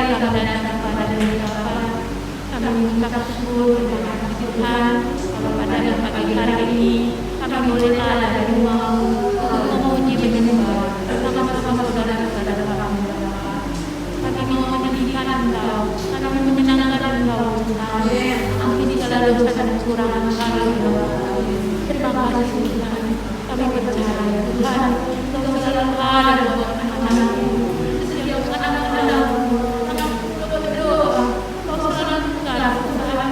kali kami datang pada ucapan, kami mengucap syukur kepada Tuhan kalau pada pagi hari ini kami boleh ada di rumah-Mu untuk memuji menyembah bersama-sama saudara-saudara kami. Kami mau menyanyikan Engkau, kami menyenangkan Engkau. Amin. Ampuni segala dosa dan kekurangan kami. Terima kasih Tuhan. Kami percaya Tuhan, Engkau selalu ada buat anak-anak-Mu. Setiap anak-anak-Mu, anak-Mu berdoa, Engkau selalu Tuhan.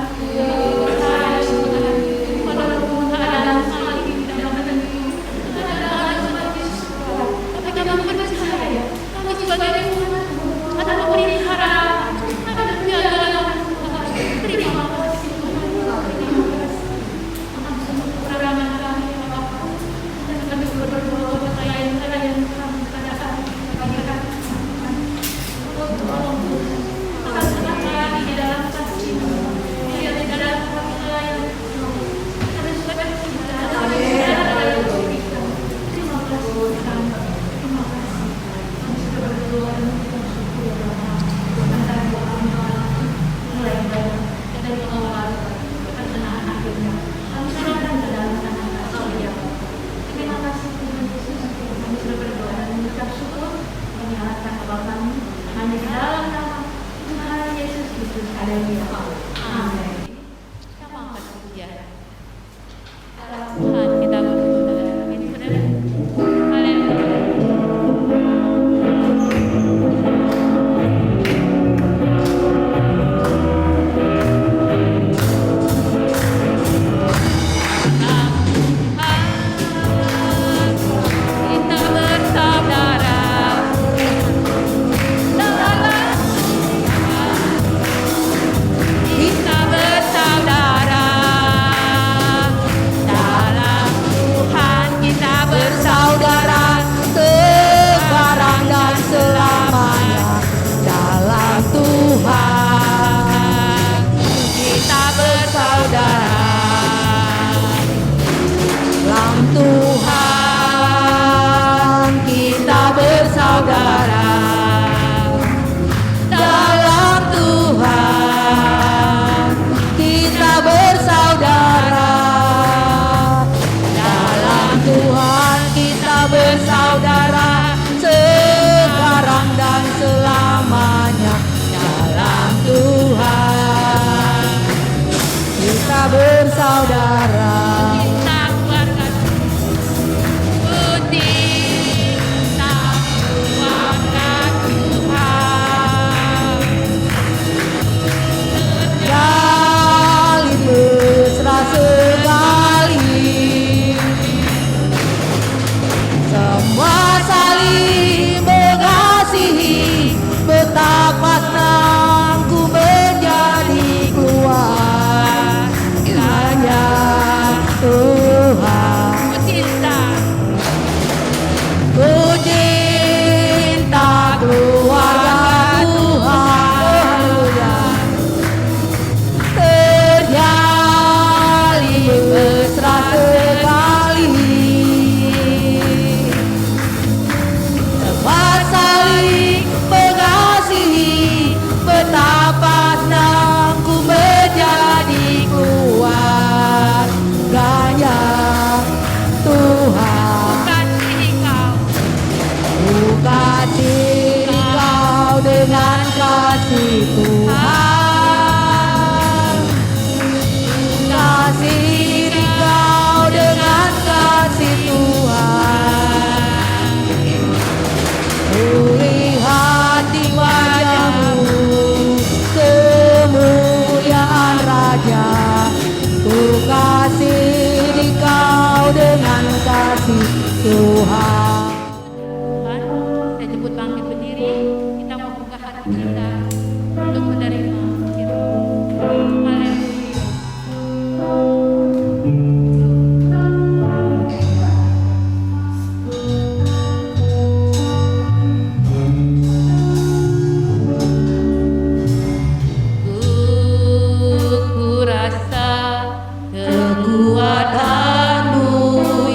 Kekuatan-Mu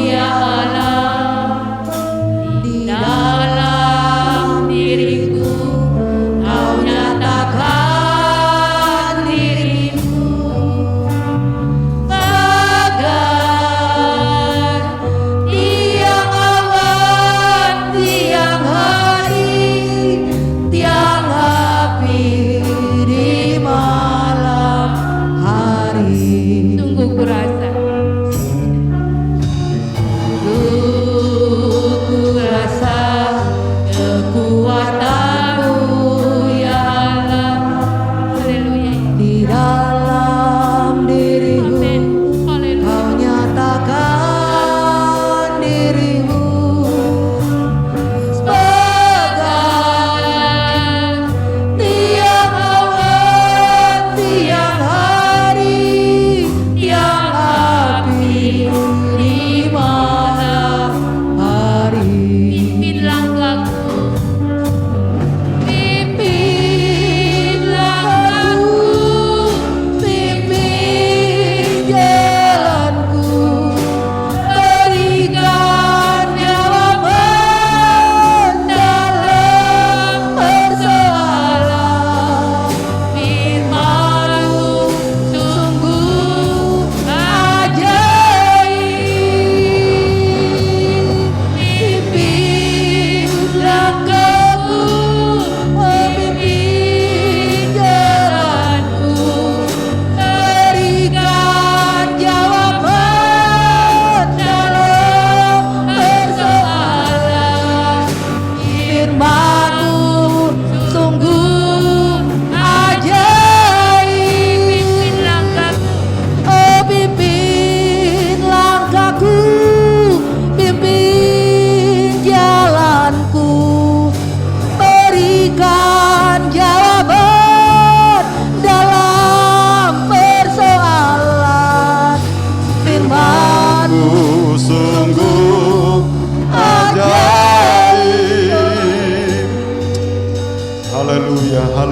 ya Allah.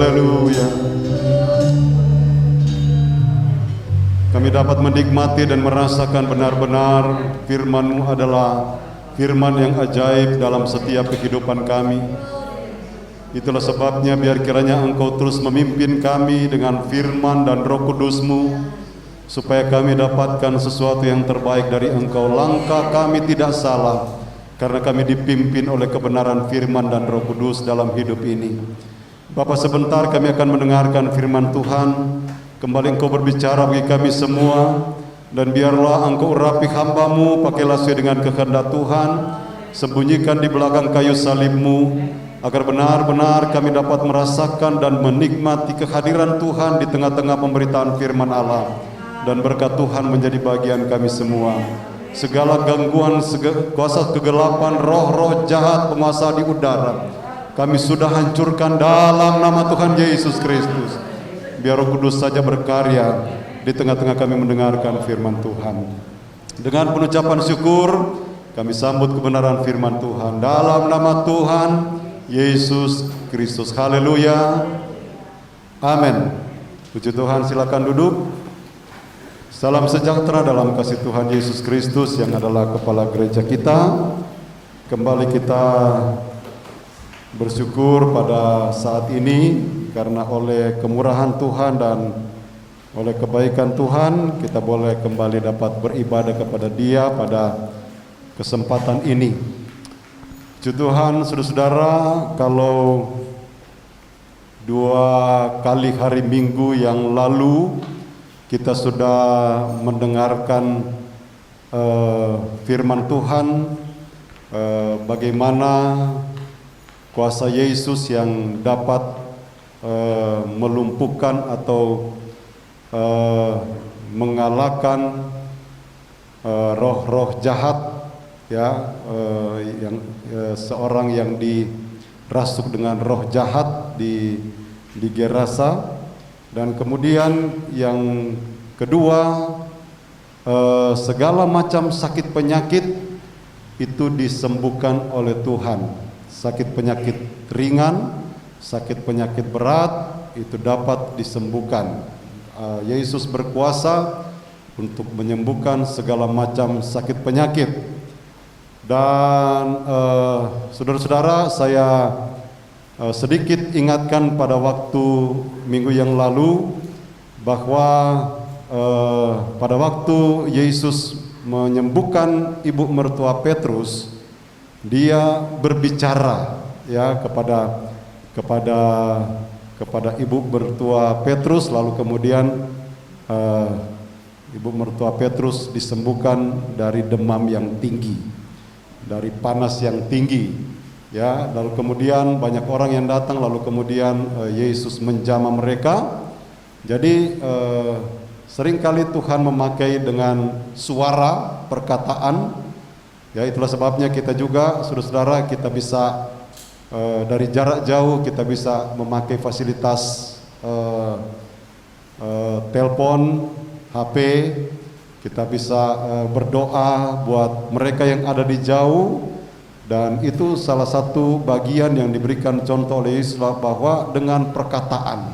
Haleluya. Kami dapat menikmati dan merasakan benar-benar firman-Mu adalah firman yang ajaib dalam setiap kehidupan kami. Itulah sebabnya biar kiranya Engkau terus memimpin kami dengan firman dan Roh Kudus-Mu, supaya kami dapatkan sesuatu yang terbaik dari Engkau. Langkah kami tidak salah, karena kami dipimpin oleh kebenaran firman dan Roh Kudus dalam hidup ini. Bapak, sebentar kami akan mendengarkan firman Tuhan. Kembali Engkau berbicara bagi kami semua, dan biarlah Engkau urapi hamba-Mu, pakailah sesuai dengan kehendak Tuhan, sembunyikan di belakang kayu salib-Mu, agar benar-benar kami dapat merasakan dan menikmati kehadiran Tuhan di tengah-tengah pemberitaan firman Allah, dan berkat Tuhan menjadi bagian kami semua. Segala gangguan, kuasa kegelapan, roh-roh jahat, penguasa di udara, kami sudah hancurkan dalam nama Tuhan Yesus Kristus. Biar Roh Kudus saja berkarya di tengah-tengah kami mendengarkan firman Tuhan. Dengan pengucapan syukur, kami sambut kebenaran firman Tuhan dalam nama Tuhan Yesus Kristus. Haleluya. Amin. Puji Tuhan, silakan duduk. Salam sejahtera dalam kasih Tuhan Yesus Kristus yang adalah kepala gereja kita. Kembali kita bersyukur pada saat ini karena oleh kemurahan Tuhan dan oleh kebaikan Tuhan kita boleh kembali dapat beribadah kepada Dia pada kesempatan ini. Puji Tuhan, saudara-saudara, kalau 2 kali hari Minggu yang lalu kita sudah mendengarkan firman Tuhan, bagaimana kuasa Yesus yang dapat melumpuhkan atau mengalahkan roh-roh jahat, ya, yang seorang yang dirasuk dengan roh jahat di Gerasa. Dan kemudian yang kedua, segala macam sakit penyakit itu disembuhkan oleh Tuhan. Sakit penyakit ringan, sakit penyakit berat itu dapat disembuhkan. Yesus berkuasa untuk menyembuhkan segala macam sakit penyakit. Dan saudara-saudara, saya sedikit ingatkan pada waktu minggu yang lalu bahwa pada waktu Yesus menyembuhkan ibu mertua Petrus, Dia berbicara, ya, kepada ibu mertua Petrus, lalu kemudian ibu mertua Petrus disembuhkan dari demam yang tinggi, dari panas yang tinggi, ya. Lalu kemudian banyak orang yang datang, lalu kemudian Yesus menjamah mereka. Jadi seringkali Tuhan memakai dengan suara, perkataan, ya. Itulah sebabnya kita juga, saudara-saudara, kita bisa dari jarak jauh kita bisa memakai fasilitas telepon, HP. Kita bisa berdoa buat mereka yang ada di jauh, dan itu salah satu bagian yang diberikan contoh oleh Yesus bahwa dengan perkataan,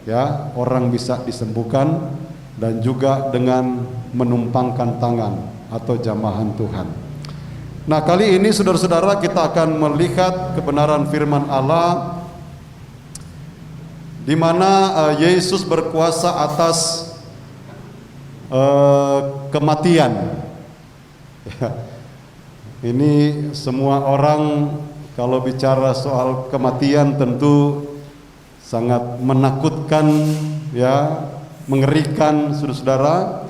ya, orang bisa disembuhkan, dan juga dengan menumpangkan tangan atau jamahan Tuhan. Nah, kali ini saudara-saudara kita akan melihat kebenaran firman Allah di mana Yesus berkuasa atas kematian. Ini semua orang kalau bicara soal kematian tentu sangat menakutkan, ya, mengerikan, saudara-saudara.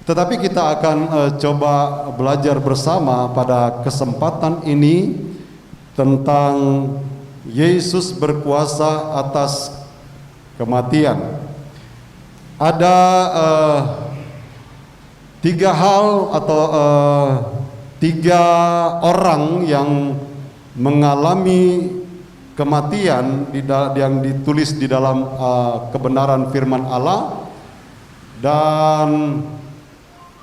Tetapi kita akan coba belajar bersama pada kesempatan ini tentang Yesus berkuasa atas kematian. Ada 3 hal atau 3 orang yang mengalami kematian yang ditulis di dalam kebenaran firman Allah, dan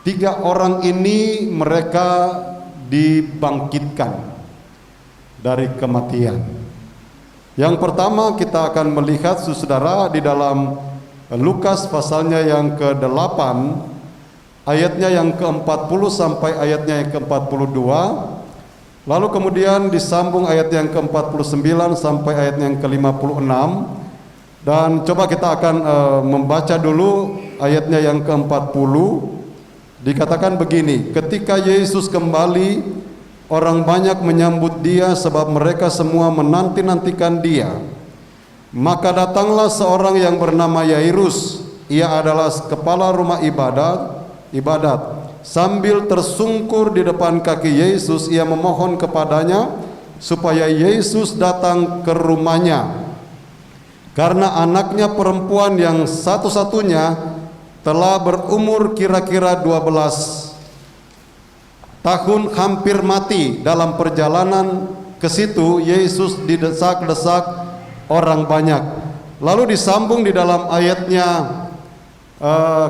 3 orang ini mereka dibangkitkan dari kematian. Yang pertama kita akan melihat saudara di dalam Lukas pasalnya yang ke-8 ayatnya yang ke-40 sampai ayatnya yang ke-42. Lalu kemudian disambung ayat yang ke-49 sampai ayat yang ke-56. Dan coba kita akan membaca dulu ayatnya yang ke-40. Dikatakan begini, ketika Yesus kembali, orang banyak menyambut dia sebab mereka semua menanti-nantikan dia. Maka datanglah seorang yang bernama Yairus. Ia adalah kepala rumah ibadat. Sambil tersungkur di depan kaki Yesus, ia memohon kepadanya supaya Yesus datang ke rumahnya. Karena anaknya perempuan yang satu-satunya telah berumur kira-kira 12 tahun, hampir mati. Dalam perjalanan ke situ, Yesus didesak-desak orang banyak. Lalu disambung di dalam ayatnya,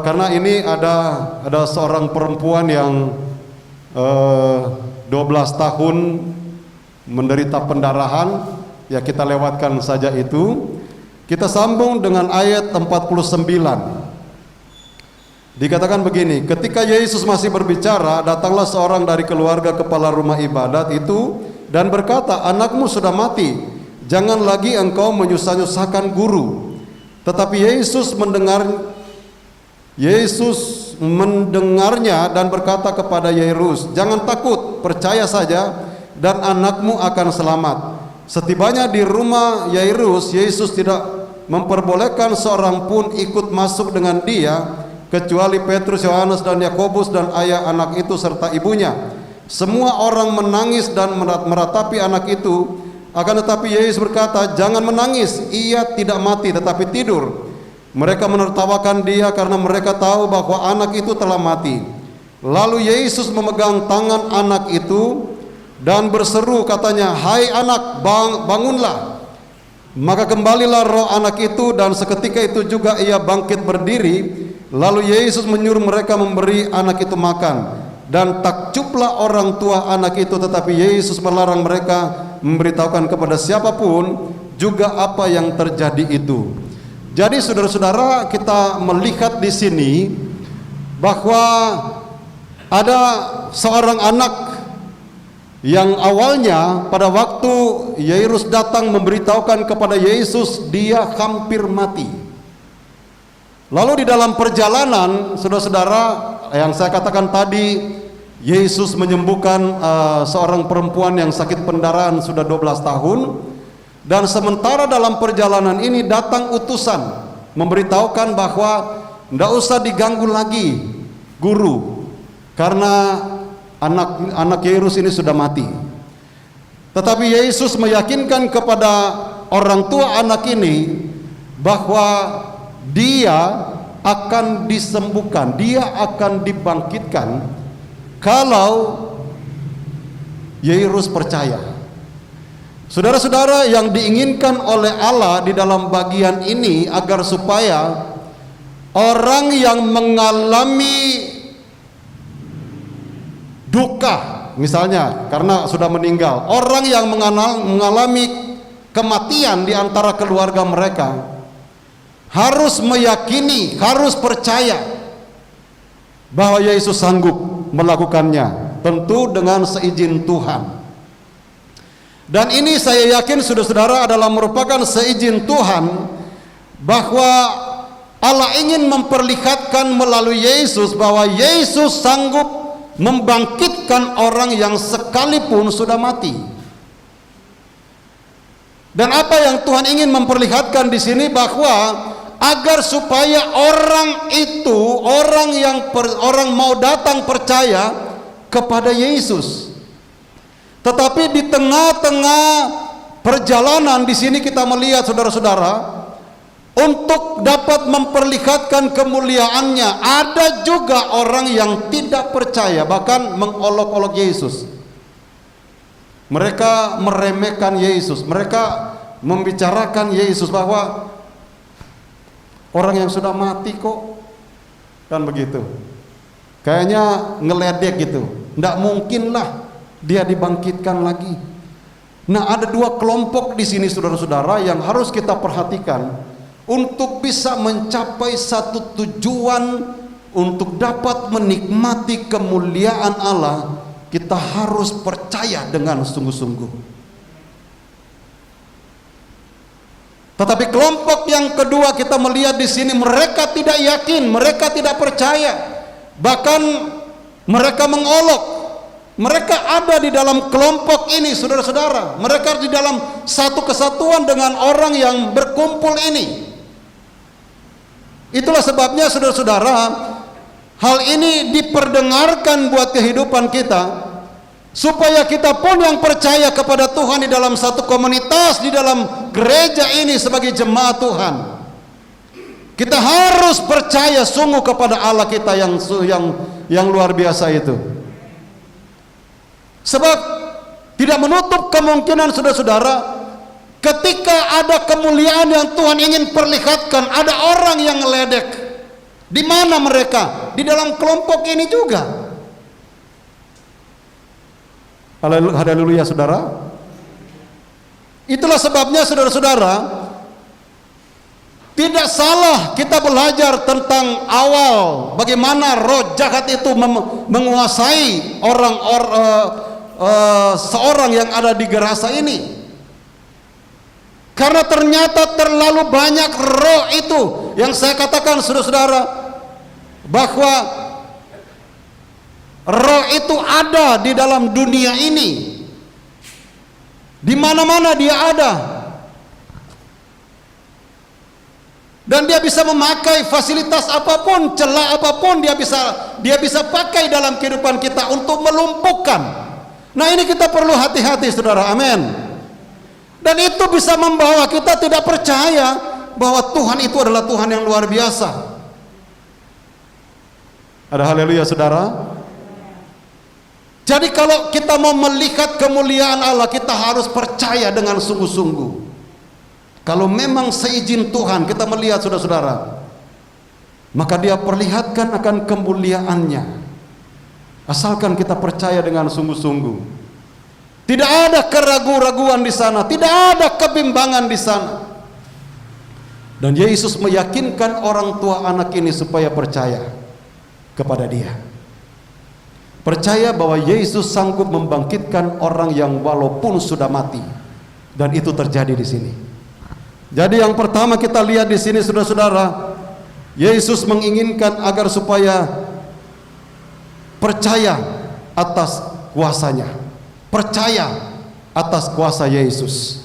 karena ini ada seorang perempuan yang 12 tahun menderita pendarahan. Ya, kita lewatkan saja itu. Kita sambung dengan ayat 49. Dikatakan begini, ketika Yesus masih berbicara, datanglah seorang dari keluarga kepala rumah ibadat itu dan berkata, anakmu sudah mati, jangan lagi engkau menyusah-nyusahkan guru. Tetapi Yesus mendengarnya dan berkata kepada Yairus, jangan takut, percaya saja dan anakmu akan selamat. Setibanya di rumah Yairus, Yesus tidak memperbolehkan seorang pun ikut masuk dengan dia, kecuali Petrus, Yohanes dan Yakobus dan ayah anak itu serta ibunya. Semua orang menangis dan meratapi anak itu. Akan tetapi Yesus berkata, jangan menangis, ia tidak mati tetapi tidur. Mereka menertawakan dia karena mereka tahu bahwa anak itu telah mati. Lalu Yesus memegang tangan anak itu dan berseru, katanya, hai anak, bangunlah. Maka kembalilah roh anak itu dan seketika itu juga ia bangkit berdiri. Lalu Yesus menyuruh mereka memberi anak itu makan. Dan takjublah orang tua anak itu, tetapi Yesus melarang mereka memberitahukan kepada siapapun juga apa yang terjadi itu. Jadi saudara-saudara, kita melihat di sini bahwa ada seorang anak yang awalnya pada waktu Yairus datang memberitahukan kepada Yesus, dia hampir mati. Lalu di dalam perjalanan, saudara-saudara, yang saya katakan tadi, Yesus menyembuhkan seorang perempuan yang sakit pendarahan sudah 12 tahun. Dan sementara dalam perjalanan ini datang utusan memberitahukan bahwa tidak usah diganggu lagi guru, karena anak Yairus ini sudah mati. Tetapi Yesus meyakinkan kepada orang tua anak ini bahwa dia akan disembuhkan, dia akan dibangkitkan kalau Yairus percaya. Saudara-saudara, yang diinginkan oleh Allah di dalam bagian ini agar supaya orang yang mengalami duka, misalnya karena sudah meninggal, orang yang mengalami kematian di antara keluarga mereka, harus meyakini, harus percaya bahwa Yesus sanggup melakukannya, tentu dengan seizin Tuhan. Dan ini saya yakin saudara-saudara adalah merupakan seizin Tuhan, bahwa Allah ingin memperlihatkan melalui Yesus bahwa Yesus sanggup membangkitkan orang yang sekalipun sudah mati. Dan apa yang Tuhan ingin memperlihatkan di sini, bahwa agar supaya orang itu, orang mau datang percaya kepada Yesus. Tetapi di tengah-tengah perjalanan di sini kita melihat saudara-saudara, untuk dapat memperlihatkan kemuliaannya, ada juga orang yang tidak percaya, bahkan mengolok-olok Yesus. Mereka meremehkan Yesus, mereka membicarakan Yesus bahwa orang yang sudah mati kok, kan begitu. Kayaknya ngeledek gitu, tidak mungkinlah dia dibangkitkan lagi. Nah, ada dua kelompok di sini saudara-saudara yang harus kita perhatikan untuk bisa mencapai satu tujuan, untuk dapat menikmati kemuliaan Allah. Kita harus percaya dengan sungguh-sungguh. Tetapi kelompok yang kedua kita melihat di sini, mereka tidak yakin, mereka tidak percaya, bahkan mereka mengolok. Mereka ada di dalam kelompok ini, saudara-saudara. Mereka di dalam satu kesatuan dengan orang yang berkumpul ini. Itulah sebabnya saudara-saudara, hal ini diperdengarkan buat kehidupan kita, supaya kita pun yang percaya kepada Tuhan di dalam satu komunitas, di dalam gereja ini sebagai jemaat Tuhan, kita harus percaya sungguh kepada Allah kita yang luar biasa itu. Sebab tidak menutup kemungkinan saudara-saudara, ketika ada kemuliaan yang Tuhan ingin perlihatkan, ada orang yang ngeledek. Di mana mereka? Di dalam kelompok ini juga. Haleluya saudara. Itulah sebabnya saudara-saudara, tidak salah kita belajar tentang awal bagaimana roh jahat itu menguasai seorang yang ada di Gerasa ini. Karena ternyata terlalu banyak roh itu, yang saya katakan saudara-saudara, bahwa roh itu ada di dalam dunia ini. Di mana-mana dia ada. Dan dia bisa memakai fasilitas apapun, celah apapun dia bisa pakai dalam kehidupan kita untuk melumpuhkan. Nah, ini kita perlu hati-hati saudara, amin. Dan itu bisa membawa kita tidak percaya bahwa Tuhan itu adalah Tuhan yang luar biasa. Ada haleluya saudara. Jadi kalau kita mau melihat kemuliaan Allah, kita harus percaya dengan sungguh-sungguh. Kalau memang seizin Tuhan kita melihat saudara-saudara, maka dia perlihatkan akan kemuliaannya. Asalkan kita percaya dengan sungguh-sungguh. Tidak ada keraguan-raguan di sana, tidak ada kebimbangan di sana. Dan Yesus meyakinkan orang tua anak ini supaya percaya kepada Dia. Percaya bahwa Yesus sanggup membangkitkan orang yang walaupun sudah mati. Dan itu terjadi di sini. Jadi yang pertama kita lihat di sini saudara-saudara, Yesus menginginkan agar supaya percaya atas kuasanya, percaya atas kuasa Yesus,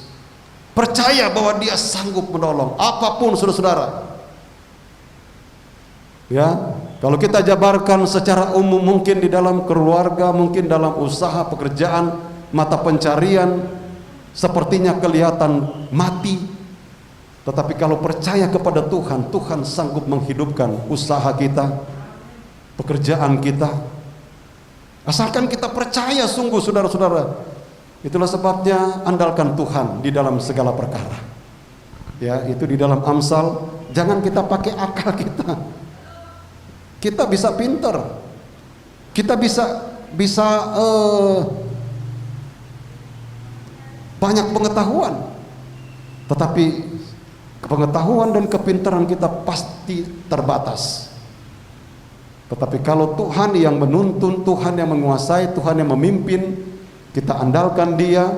percaya bahwa Dia sanggup menolong apapun saudara-saudara. Ya, kalau kita jabarkan secara umum, mungkin di dalam keluarga, mungkin dalam usaha, pekerjaan, mata pencarian, sepertinya kelihatan mati. Tetapi kalau percaya kepada Tuhan, Tuhan sanggup menghidupkan usaha kita, pekerjaan kita. Asalkan kita percaya sungguh saudara-saudara. Itulah sebabnya andalkan Tuhan di dalam segala perkara. Ya, itu di dalam Amsal, jangan kita pakai akal kita. Kita bisa pinter, kita bisa banyak pengetahuan, tetapi pengetahuan dan kepintaran kita pasti terbatas. Tetapi kalau Tuhan yang menuntun, Tuhan yang menguasai, Tuhan yang memimpin, kita andalkan Dia,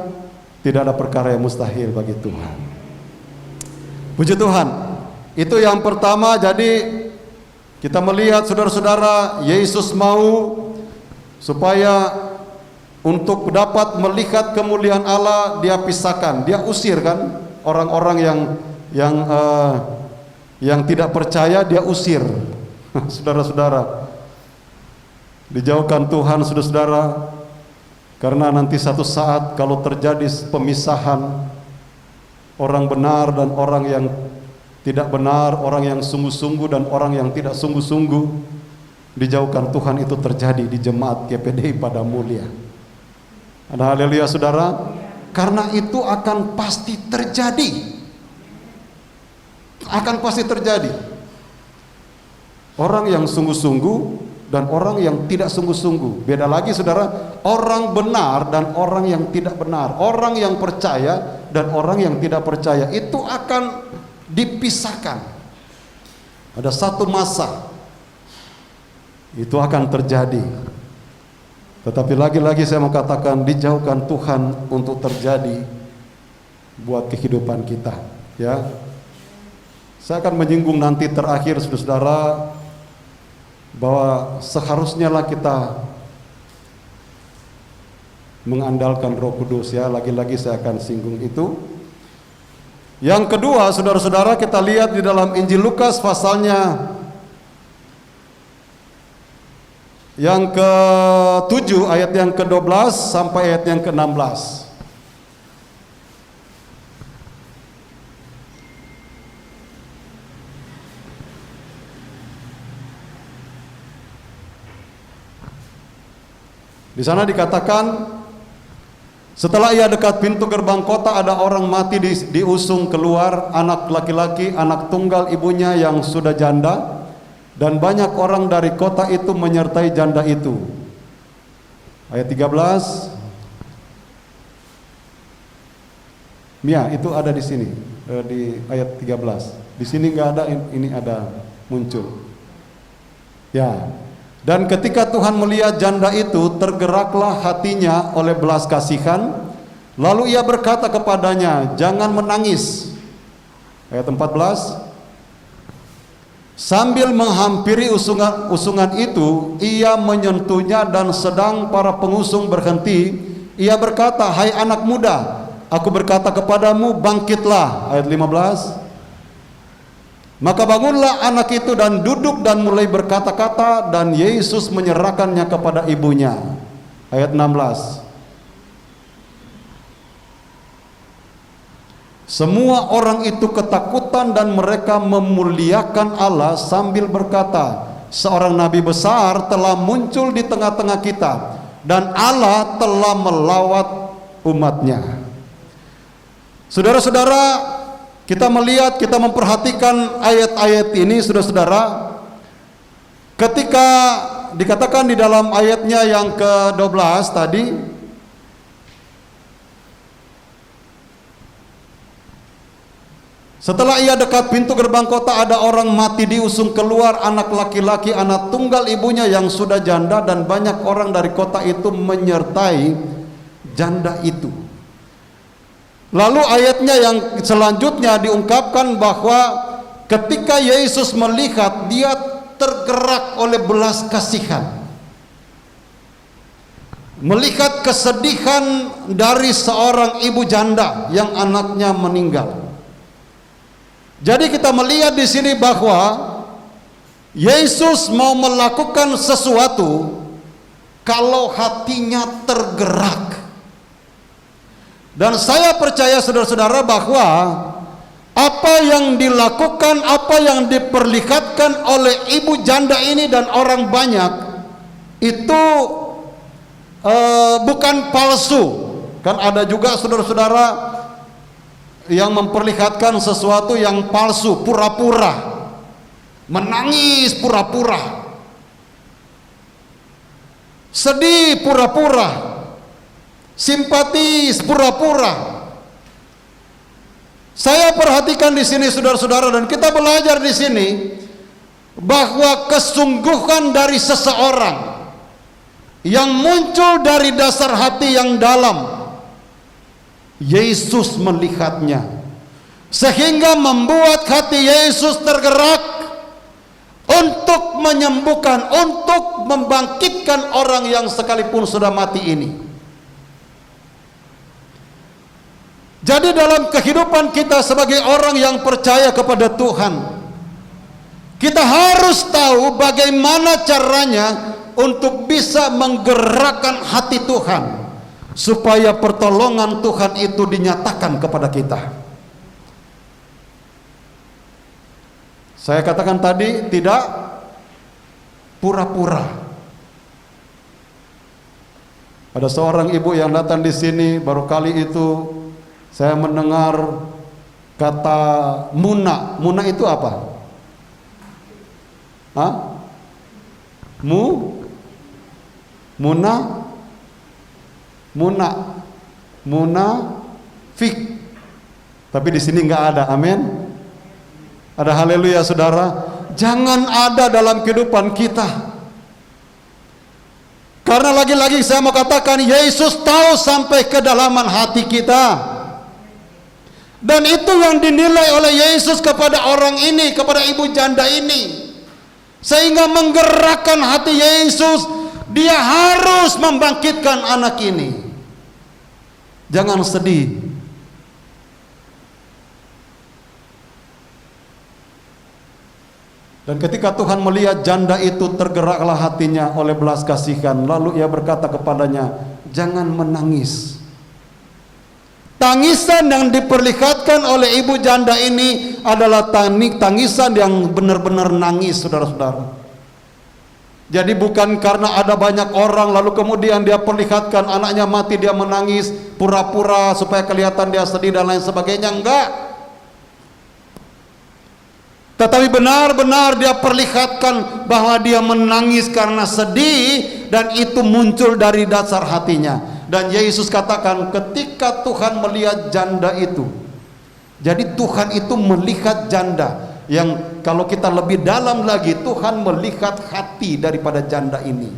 tidak ada perkara yang mustahil bagi Tuhan. Puji Tuhan. Itu yang pertama. Jadi kita melihat saudara-saudara, Yesus mau supaya untuk dapat melihat kemuliaan Allah, Dia pisahkan, Dia usir kan orang-orang yang tidak percaya, Dia usir. Saudara-saudara, dijauhkan Tuhan saudara-saudara, karena nanti satu saat kalau terjadi pemisahan orang benar dan orang yang tidak benar, orang yang sungguh-sungguh dan orang yang tidak sungguh-sungguh, dijauhkan Tuhan, itu terjadi di jemaat GPD pada mulia. Ada haleluya saudara, karena itu akan pasti terjadi, akan pasti terjadi. Orang yang sungguh-sungguh dan orang yang tidak sungguh-sungguh. Beda lagi saudara, orang benar dan orang yang tidak benar, orang yang percaya dan orang yang tidak percaya itu akan dipisahkan. Ada satu masa itu akan terjadi. Tetapi lagi-lagi saya mau katakan, dijauhkan Tuhan untuk terjadi buat kehidupan kita, ya. Saya akan menyinggung nanti terakhir saudara, bahwa seharusnya lah kita mengandalkan Roh Kudus, ya. Lagi-lagi saya akan singgung itu. Yang kedua, saudara-saudara, kita lihat di dalam Injil Lukas pasalnya yang ke-7 ayat yang ke-12 sampai ayat yang ke-16. Di sana dikatakan, setelah ia dekat pintu gerbang kota, ada orang mati diusung keluar, anak laki-laki, anak tunggal ibunya yang sudah janda, dan banyak orang dari kota itu menyertai janda itu. Ayat 13. Mia, itu ada di sini, di ayat 13. Di sini nggak ada, ini ada muncul. Ya. Dan ketika Tuhan melihat janda itu, tergeraklah hatinya oleh belas kasihan. Lalu ia berkata kepadanya, jangan menangis. Ayat 14. Sambil menghampiri usungan itu, ia menyentuhnya, dan sedang para pengusung berhenti, ia berkata, hai anak muda, aku berkata kepadamu, bangkitlah. Ayat 15. Maka bangunlah anak itu dan duduk dan mulai berkata-kata, dan Yesus menyerahkannya kepada ibunya. Ayat 16. Semua orang itu ketakutan dan mereka memuliakan Allah sambil berkata, seorang nabi besar telah muncul di tengah-tengah kita, dan Allah telah melawat umatnya. Saudara-saudara, kita melihat, kita memperhatikan ayat-ayat ini, saudara-saudara, ketika dikatakan di dalam ayatnya yang ke-12 tadi, setelah ia dekat pintu gerbang kota, ada orang mati diusung keluar, anak laki-laki, anak tunggal ibunya yang sudah janda, dan banyak orang dari kota itu menyertai janda itu. Lalu ayatnya yang selanjutnya diungkapkan bahwa ketika Yesus melihat, dia tergerak oleh belas kasihan, melihat kesedihan dari seorang ibu janda yang anaknya meninggal. Jadi kita melihat di sini bahwa Yesus mau melakukan sesuatu kalau hatinya tergerak. Dan saya percaya saudara-saudara bahwa apa yang dilakukan, apa yang diperlihatkan oleh ibu janda ini dan orang banyak itu bukan palsu. Kan ada juga saudara-saudara yang memperlihatkan sesuatu yang palsu, pura-pura, menangis pura-pura, sedih pura-pura, simpatis pura-pura. Saya perhatikan di sini saudara-saudara, dan kita belajar di sini bahwa kesungguhan dari seseorang yang muncul dari dasar hati yang dalam, Yesus melihatnya sehingga membuat hati Yesus tergerak untuk menyembuhkan, untuk membangkitkan orang yang sekalipun sudah mati ini. Jadi dalam kehidupan kita sebagai orang yang percaya kepada Tuhan, kita harus tahu bagaimana caranya untuk bisa menggerakkan hati Tuhan, supaya pertolongan Tuhan itu dinyatakan kepada kita. Saya katakan tadi, tidak pura-pura. Ada seorang ibu yang datang di sini, baru kali itu saya mendengar kata muna. Muna itu apa? Hah? munafik. Tapi di sini nggak ada, amin. Ada haleluya saudara. Jangan ada dalam kehidupan kita. Karena lagi-lagi saya mau katakan, Yesus tahu sampai kedalaman hati kita. Dan itu yang dinilai oleh Yesus kepada orang ini, kepada ibu janda ini. Sehingga menggerakkan hati Yesus, dia harus membangkitkan anak ini. Jangan sedih. Dan ketika Tuhan melihat janda itu, tergeraklah hatinya oleh belas kasihan. Lalu ia berkata kepadanya, jangan menangis. Tangisan yang diperlihatkan oleh ibu janda ini adalah tangisan yang benar-benar nangis, saudara-saudara. Jadi bukan karena ada banyak orang lalu kemudian dia perlihatkan anaknya mati, dia menangis pura-pura supaya kelihatan dia sedih dan lain sebagainya. Enggak. Tetapi benar-benar dia perlihatkan bahwa dia menangis karena sedih, dan itu muncul dari dasar hatinya. Dan Yesus katakan ketika Tuhan melihat janda itu, jadi Tuhan itu melihat janda, yang kalau kita lebih dalam lagi, Tuhan melihat hati daripada janda ini.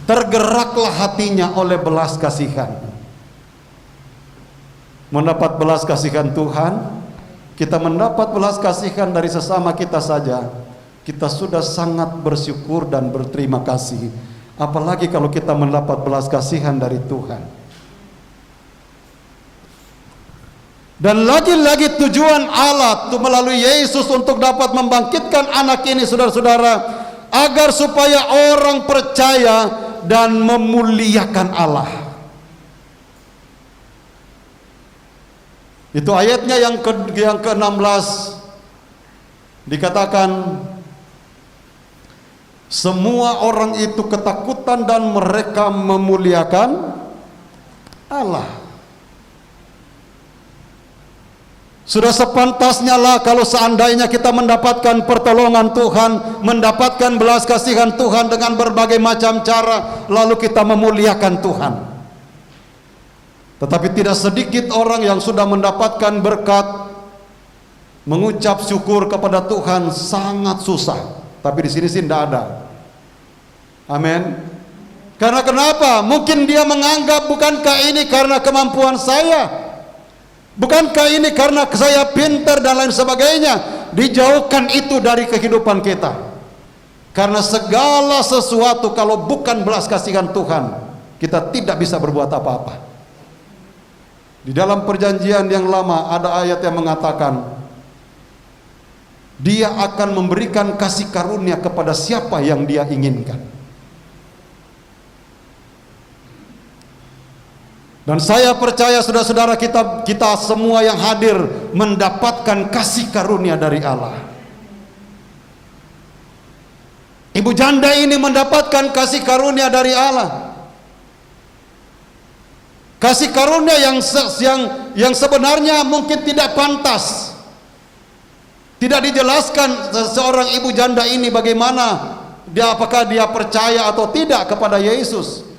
Tergeraklah hatinya oleh belas kasihan. Mendapat belas kasihan Tuhan, kita mendapat belas kasihan dari sesama kita saja, kita sudah sangat bersyukur dan berterima kasih. Apalagi kalau kita mendapat belas kasihan dari Tuhan. Dan lagi-lagi tujuan Allah itu melalui Yesus untuk dapat membangkitkan anak ini, saudara-saudara, agar supaya orang percaya dan memuliakan Allah. Itu ayatnya yang ke-16 dikatakan, semua orang itu ketakutan dan mereka memuliakan Allah. Sudah sepantasnya lah kalau seandainya kita mendapatkan pertolongan Tuhan, mendapatkan belas kasihan Tuhan dengan berbagai macam cara, lalu kita memuliakan Tuhan. Tetapi tidak sedikit orang yang sudah mendapatkan berkat, mengucap syukur kepada Tuhan sangat susah. Tapi di sini sih tidak ada. Amin. Karena kenapa? Mungkin dia menganggap, bukankah ini karena kemampuan saya? Bukankah ini karena saya pintar dan lain sebagainya? Dijauhkan itu dari kehidupan kita. Karena segala sesuatu kalau bukan belas kasihan Tuhan, kita tidak bisa berbuat apa-apa. Di dalam perjanjian yang lama ada ayat yang mengatakan, Dia akan memberikan kasih karunia kepada siapa yang Dia inginkan. Dan saya percaya saudara-saudara, kita semua yang hadir mendapatkan kasih karunia dari Allah. Ibu janda ini mendapatkan kasih karunia dari Allah. Kasih karunia yang sebenarnya mungkin tidak pantas. Tidak dijelaskan seorang ibu janda ini bagaimana apakah dia percaya atau tidak kepada Yesus.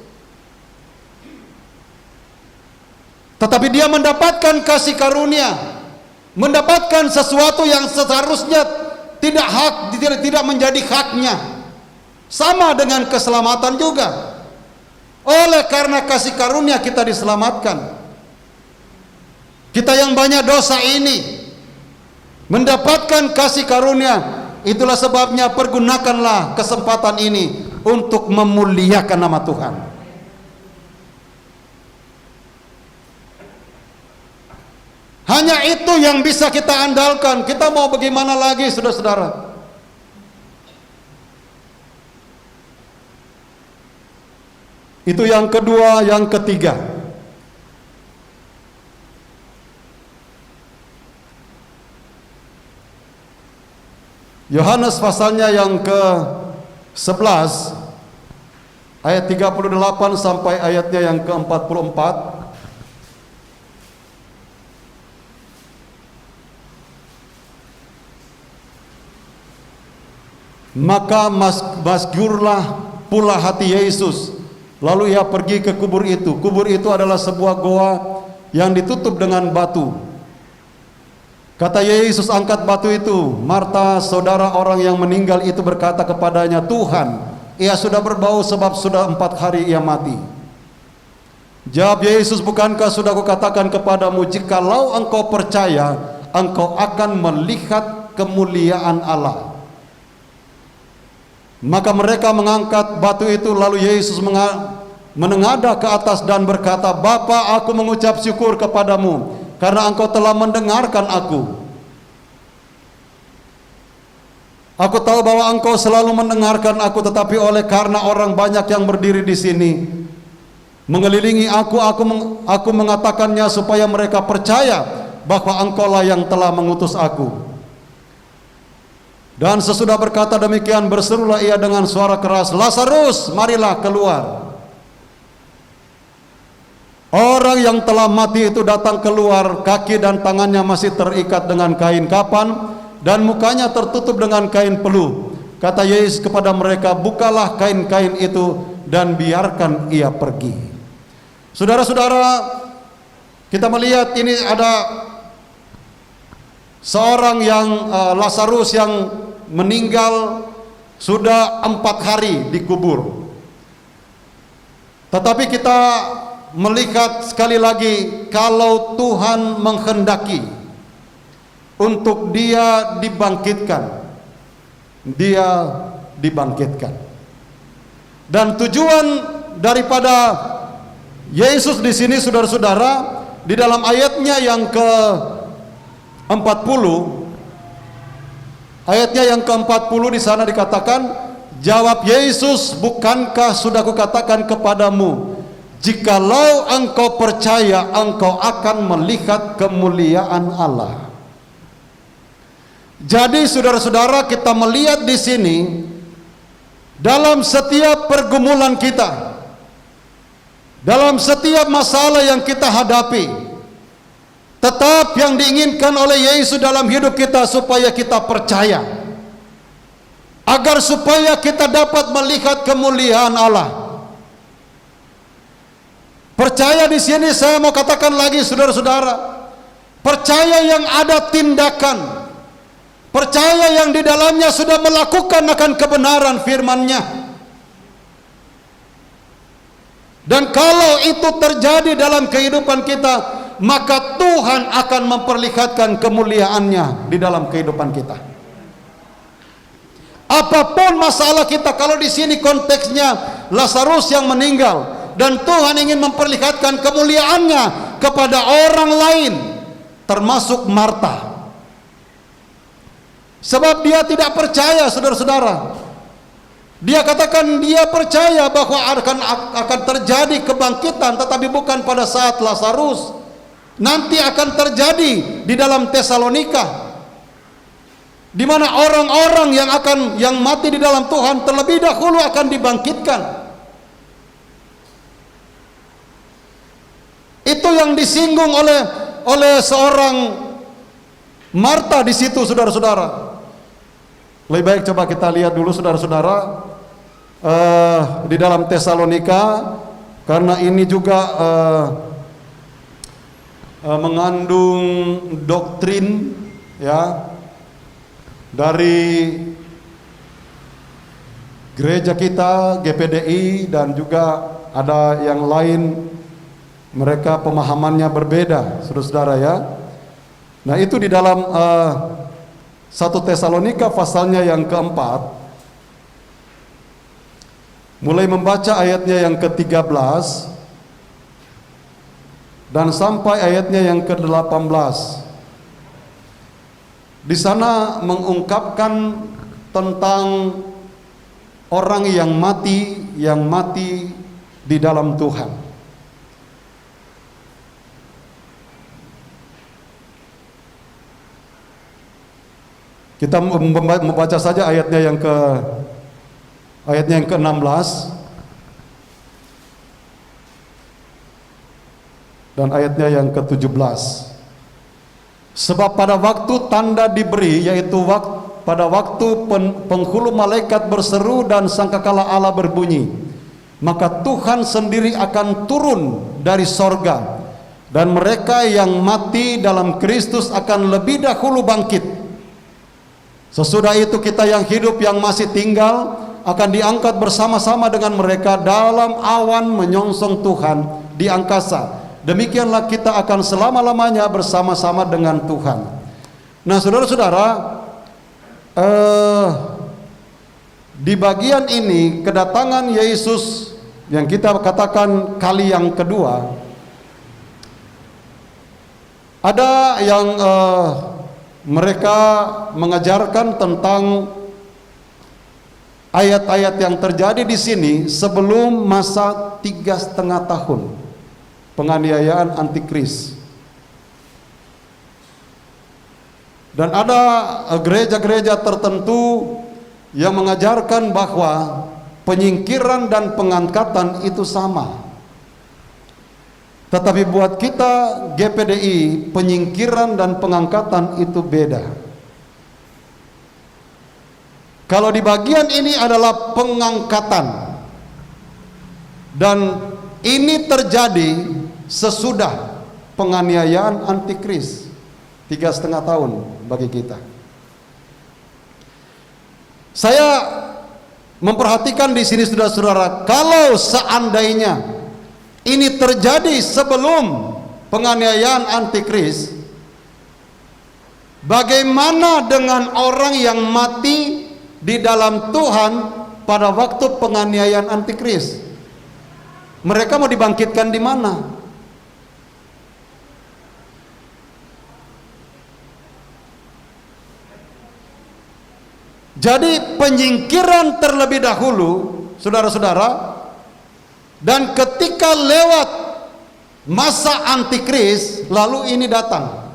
Tetapi dia mendapatkan kasih karunia, mendapatkan sesuatu yang seharusnya tidak menjadi haknya. Sama dengan keselamatan juga. Oleh karena kasih karunia kita diselamatkan. Kita yang banyak dosa ini mendapatkan kasih karunia. Itulah sebabnya pergunakanlah kesempatan ini untuk memuliakan nama Tuhan. Hanya itu yang bisa kita andalkan. Kita mau bagaimana lagi, saudara-saudara? Itu yang kedua. Yang ketiga, Yohanes pasalnya yang ke-11 ayat 38 sampai ayatnya yang ke-44. Maka masjurlah pula hati Yesus. Lalu ia pergi ke kubur itu. Kubur itu adalah sebuah goa yang ditutup dengan batu. Kata Yesus, angkat batu itu. Marta, saudara orang yang meninggal itu, berkata kepadanya, Tuhan, ia sudah berbau sebab sudah 4 hari ia mati. Jawab Yesus, bukankah sudah kukatakan kepadamu, jikalau engkau percaya, engkau akan melihat kemuliaan Allah. Maka mereka mengangkat batu itu, lalu Yesus menengadah ke atas dan berkata, Bapa, aku mengucap syukur kepadamu, karena engkau telah mendengarkan aku. Aku tahu bahwa engkau selalu mendengarkan aku, tetapi oleh karena orang banyak yang berdiri di sini mengelilingi aku mengatakannya supaya mereka percaya bahwa engkaulah yang telah mengutus aku. Dan sesudah berkata demikian, berserulah ia dengan suara keras, Lazarus, marilah keluar. Orang yang telah mati itu datang keluar, kaki dan tangannya masih terikat dengan kain kapan, dan mukanya tertutup dengan kain peluh. Kata Yesus kepada mereka, bukalah kain-kain itu dan biarkan ia pergi. Saudara-saudara, kita melihat ini ada seorang yang Lazarus yang meninggal sudah 4 hari dikubur. Tetapi kita melihat sekali lagi, kalau Tuhan menghendaki untuk dia dibangkitkan, dia dibangkitkan. Dan tujuan daripada Yesus di sini, saudara-saudara, di dalam ayatnya yang ke-40, ayatnya yang ke-40 di sana dikatakan, jawab Yesus, bukankah sudah kukatakan kepadamu, jikalau engkau percaya, engkau akan melihat kemuliaan Allah. Jadi saudara-saudara, kita melihat di sini, dalam setiap pergumulan kita, dalam setiap masalah yang kita hadapi, tetap yang diinginkan oleh Yesus dalam hidup kita supaya kita percaya, agar supaya kita dapat melihat kemuliaan Allah. Percaya di sini saya mau katakan lagi, saudara-saudara, percaya yang ada tindakan, percaya yang di dalamnya sudah melakukan akan kebenaran firman-Nya. Dan kalau itu terjadi dalam kehidupan kita, maka Tuhan akan memperlihatkan kemuliaan-Nya di dalam kehidupan kita. Apapun masalah kita, kalau di sini konteksnya Lazarus yang meninggal, dan Tuhan ingin memperlihatkan kemuliaan-Nya kepada orang lain, termasuk Marta. Sebab dia tidak percaya, saudara-saudara. Dia katakan dia percaya bahwa akan terjadi kebangkitan, tetapi bukan pada saat Lazarus. Nanti akan terjadi di dalam Tesalonika, di mana orang-orang yang mati di dalam Tuhan terlebih dahulu akan dibangkitkan. Itu yang disinggung oleh seorang Marta di situ, saudara-saudara. Lebih baik coba kita lihat dulu, saudara-saudara, di dalam Tesalonika, karena ini juga mengandung doktrin ya dari gereja kita GPDI, dan juga ada yang lain, mereka pemahamannya berbeda, saudara-saudara ya. Nah, itu di dalam 1 Tesalonika pasalnya yang keempat, mulai membaca ayatnya yang ke-13 dan sampai ayatnya yang ke-18. Di sana mengungkapkan tentang orang yang mati di dalam Tuhan. Kita membaca saja ayatnya yang ke-16 dan ayatnya yang ke-17. Sebab pada waktu tanda diberi, yaitu pada waktu penghulu malaikat berseru dan sangkakala Allah berbunyi, maka Tuhan sendiri akan turun dari sorga, dan mereka yang mati dalam Kristus akan lebih dahulu bangkit. Sesudah itu kita yang hidup yang masih tinggal akan diangkat bersama-sama dengan mereka dalam awan menyongsong Tuhan di angkasa. Demikianlah kita akan selama-lamanya bersama-sama dengan Tuhan. Nah, saudara-saudara, di bagian ini kedatangan Yesus yang kita katakan kali yang kedua, ada yang mereka mengajarkan tentang ayat-ayat yang terjadi di sini sebelum masa 3,5 tahun penganiayaan antikris. Dan ada gereja-gereja tertentu yang mengajarkan bahwa penyingkiran dan pengangkatan itu sama. Tetapi buat kita GPDI, penyingkiran dan pengangkatan itu beda. Kalau di bagian ini adalah pengangkatan, dan ini terjadi sesudah penganiayaan antikris 3,5 tahun bagi kita. Saya memperhatikan di sini saudara-saudara, kalau seandainya ini terjadi sebelum penganiayaan antikris, bagaimana dengan orang yang mati di dalam Tuhan pada waktu penganiayaan antikris? Mereka mau dibangkitkan di mana? Jadi penyingkiran terlebih dahulu, saudara-saudara, dan ketika lewat masa antikris, lalu ini datang.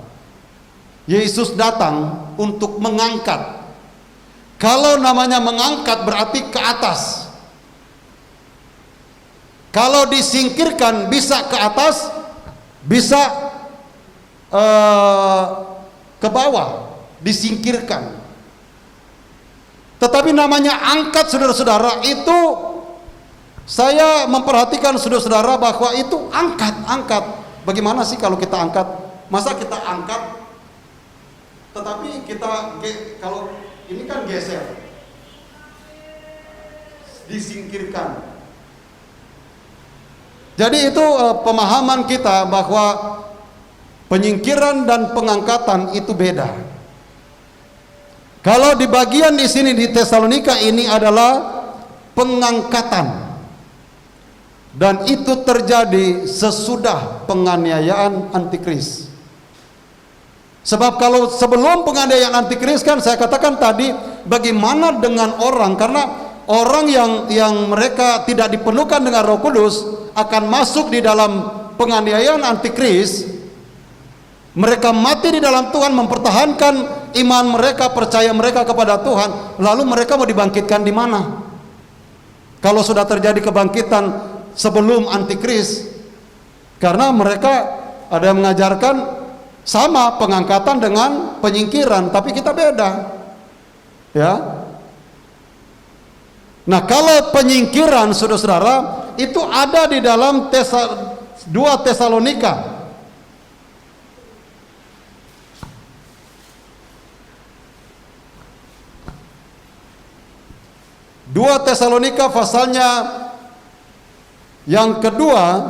Yesus datang untuk mengangkat. Kalau namanya mengangkat berarti ke atas. Kalau disingkirkan bisa ke atas, bisa ke bawah, disingkirkan. Tetapi namanya angkat, saudara-saudara, itu saya memperhatikan saudara-saudara bahwa itu angkat. Bagaimana sih kalau kita angkat? Masa kita angkat, tetapi kita kalau ini kan geser, disingkirkan. Jadi itu pemahaman kita bahwa penyingkiran dan pengangkatan itu beda. Kalau di bagian di sini di Tesalonika ini adalah pengangkatan, dan itu terjadi sesudah penganiayaan antikris. Sebab kalau sebelum penganiayaan antikris kan saya katakan tadi, bagaimana dengan orang, karena orang yang mereka tidak dipenuhkan dengan Roh Kudus akan masuk di dalam penganiayaan antikris. Mereka mati di dalam Tuhan, mempertahankan iman mereka, percaya mereka kepada Tuhan, lalu mereka mau dibangkitkan di mana? Kalau sudah terjadi kebangkitan sebelum antikris, karena mereka ada yang mengajarkan sama pengangkatan dengan penyingkiran, tapi kita beda, ya. Nah, kalau penyingkiran, saudara-saudara, itu ada di dalam 2 Tesalonika. 2 Tesalonika pasalnya yang kedua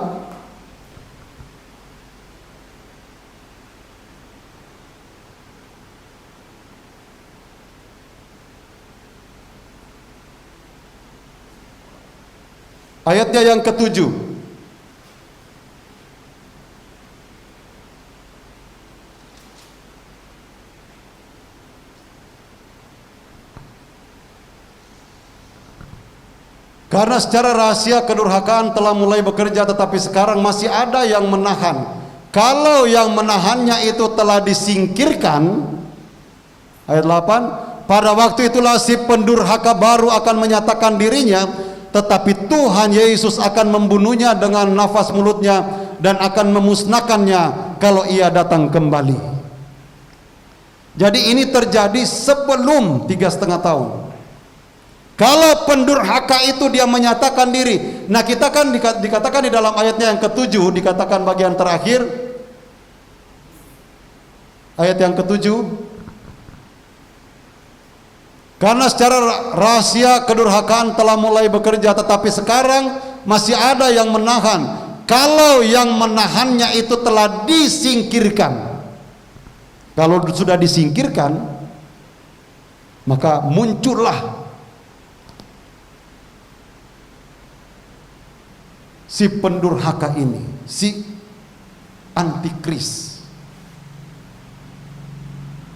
ayatnya yang ke-7. Karena secara rahasia kedurhakaan telah mulai bekerja, tetapi sekarang masih ada yang menahan. Kalau yang menahannya itu telah disingkirkan, ayat 8, pada waktu itulah si pendurhaka baru akan menyatakan dirinya, tetapi Tuhan Yesus akan membunuhnya dengan nafas mulutnya dan akan memusnahkannya kalau ia datang kembali. Jadi ini terjadi sebelum 3,5 tahun. Kalau pendurhaka itu dia menyatakan diri. Nah, kita kan dikatakan di dalam ayatnya yang ke-7, dikatakan bagian terakhir, ayat yang ke-7, karena secara rahasia kedurhakaan telah mulai bekerja, tetapi sekarang masih ada yang menahan. Kalau yang menahannya itu telah disingkirkan. Kalau sudah disingkirkan, maka muncullah si pendurhaka ini, si antikris.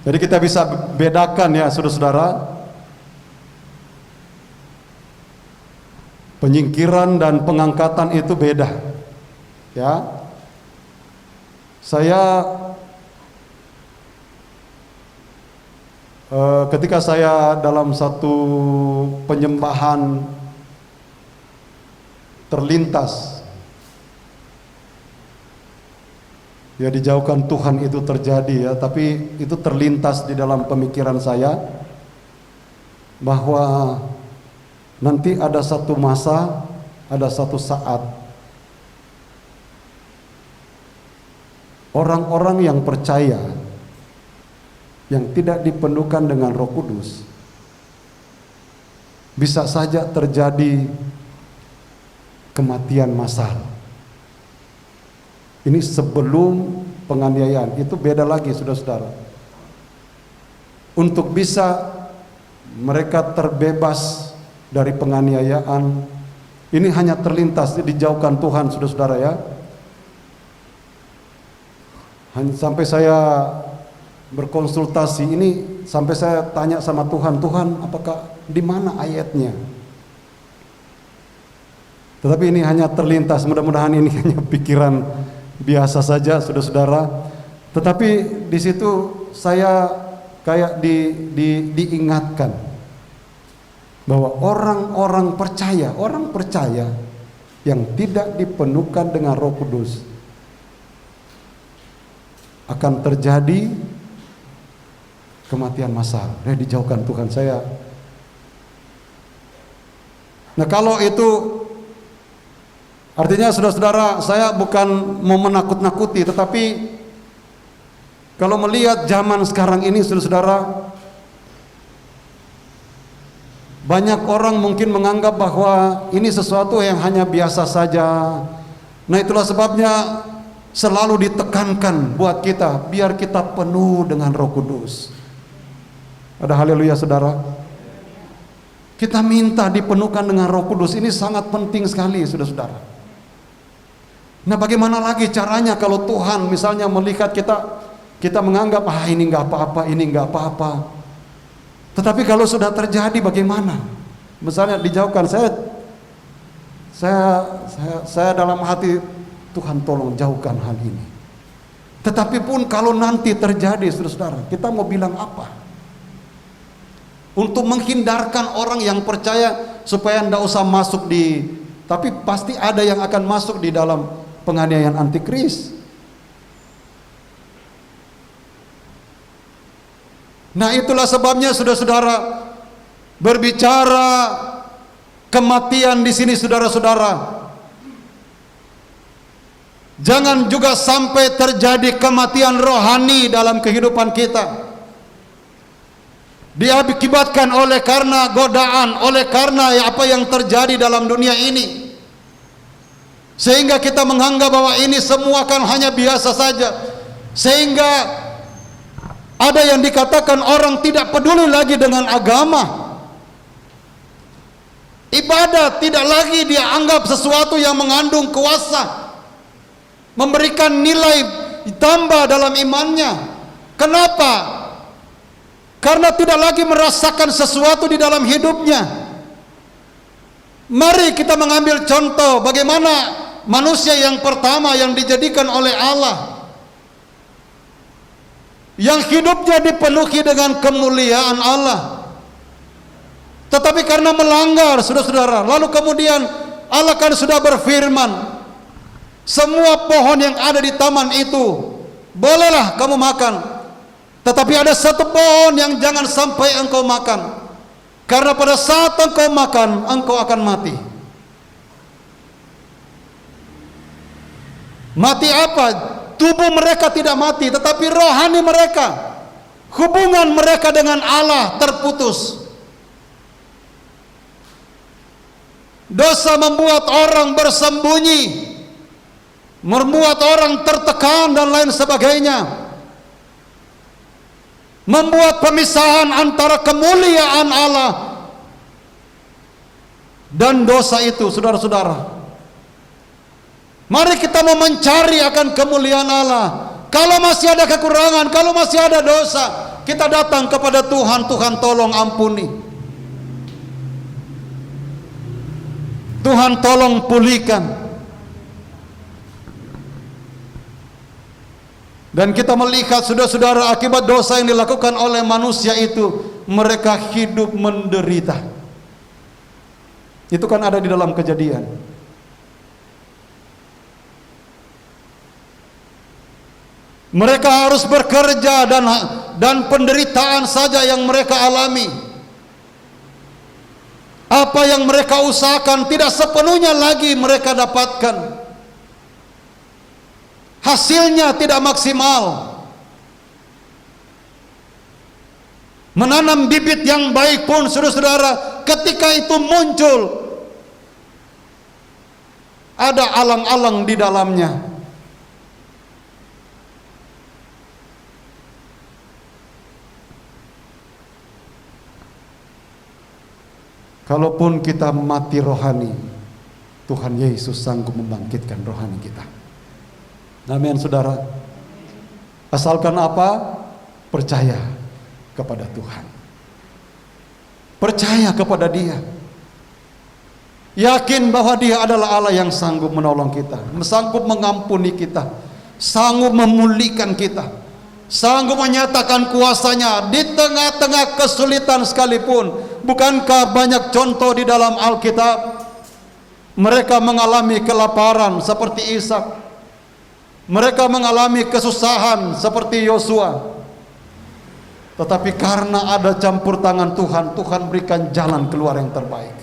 Jadi kita bisa bedakan ya saudara-saudara, penyingkiran dan pengangkatan itu beda. Ya, saya ketika saya dalam satu penyembahan terlintas, ya dijauhkan Tuhan itu terjadi ya, tapi itu terlintas di dalam pemikiran saya bahwa nanti ada satu masa, ada satu saat orang-orang yang percaya, yang tidak dipenuhkan dengan Roh Kudus, bisa saja terjadi kematian massal. Ini sebelum penganiayaan, itu beda lagi saudara-saudara. Untuk bisa mereka terbebas dari penganiayaan, ini hanya terlintas, dijauhkan Tuhan saudara-saudara ya. Sampai saya berkonsultasi ini, sampai saya tanya sama Tuhan, Tuhan apakah di mana ayatnya? Tetapi ini hanya terlintas, mudah-mudahan ini hanya pikiran biasa saja saudara-saudara. Tetapi di situ saya kayak diingatkan bahwa orang percaya yang tidak dipenuhkan dengan Roh Kudus akan terjadi kematian massal. Dijauhkan Tuhan saya. Nah, kalau itu artinya saudara-saudara, saya bukan mau menakut-nakuti, tetapi kalau melihat zaman sekarang ini saudara-saudara, banyak orang mungkin menganggap bahwa ini sesuatu yang hanya biasa saja. Nah, itulah sebabnya selalu ditekankan buat kita, biar kita penuh dengan Roh Kudus. Ada haleluya saudara. Kita minta dipenuhkan dengan Roh Kudus, ini sangat penting sekali saudara-saudara. Nah, bagaimana lagi caranya kalau Tuhan misalnya melihat kita menganggap ini nggak apa-apa, ini nggak apa-apa. Tetapi kalau sudah terjadi bagaimana? Misalnya dijauhkan, saya dalam hati, Tuhan tolong jauhkan hal ini. Tetapi pun kalau nanti terjadi saudara-saudara, kita mau bilang apa? Untuk menghindarkan orang yang percaya supaya tidak usah masuk tapi pasti ada yang akan masuk di dalam penganiayaan antikris. Nah, itulah sebabnya saudara-saudara, berbicara kematian di sini saudara-saudara, jangan juga sampai terjadi kematian rohani dalam kehidupan kita. Diakibatkan oleh karena godaan, oleh karena apa yang terjadi dalam dunia ini, sehingga kita menganggap bahwa ini semua kan hanya biasa saja, sehingga ada yang dikatakan orang tidak peduli lagi dengan agama. Ibadah tidak lagi dia anggap sesuatu yang mengandung kuasa, memberikan nilai tambah dalam imannya. Kenapa? Karena tidak lagi merasakan sesuatu di dalam hidupnya. Mari kita mengambil contoh bagaimana manusia yang pertama yang dijadikan oleh Allah, yang hidupnya dipenuhi dengan kemuliaan Allah, tetapi karena melanggar saudara-saudara, lalu kemudian Allah kan sudah berfirman, semua pohon yang ada di taman itu bolehlah kamu makan, Tetapi ada satu pohon yang jangan sampai engkau makan, karena pada saat engkau makan, engkau akan mati. Mati apa? Tubuh mereka tidak mati, tetapi rohani mereka, hubungan mereka dengan Allah terputus. Dosa membuat orang bersembunyi, membuat orang tertekan dan lain sebagainya, membuat pemisahan antara kemuliaan Allah dan dosa itu. Saudara-saudara, mari kita mau mencari akan kemuliaan Allah. Kalau masih ada kekurangan, kalau masih ada dosa, kita datang kepada Tuhan. Tuhan tolong ampuni, Tuhan tolong pulihkan. Dan kita melihat, saudara-saudara, akibat dosa yang dilakukan oleh manusia itu, mereka hidup menderita. Itu kan ada di dalam Kejadian. Mereka harus bekerja dan penderitaan saja yang mereka alami. Apa yang mereka usahakan tidak sepenuhnya lagi mereka dapatkan. Hasilnya tidak maksimal. Menanam bibit yang baik pun, saudara-saudara, ketika itu muncul, ada alang-alang di dalamnya. Kalaupun kita mati rohani, Tuhan Yesus sanggup membangkitkan rohani kita. Amin, saudara. Asalkan apa? Percaya kepada Tuhan, percaya kepada Dia, yakin bahwa Dia adalah Allah yang sanggup menolong kita, sanggup mengampuni kita, sanggup memulihkan kita, sanggup menyatakan kuasanya di tengah-tengah kesulitan sekalipun. Bukankah banyak contoh di dalam Alkitab? Mereka mengalami kelaparan seperti Ishak, mereka mengalami kesusahan seperti Yosua, tetapi karena ada campur tangan Tuhan, Tuhan berikan jalan keluar yang terbaik.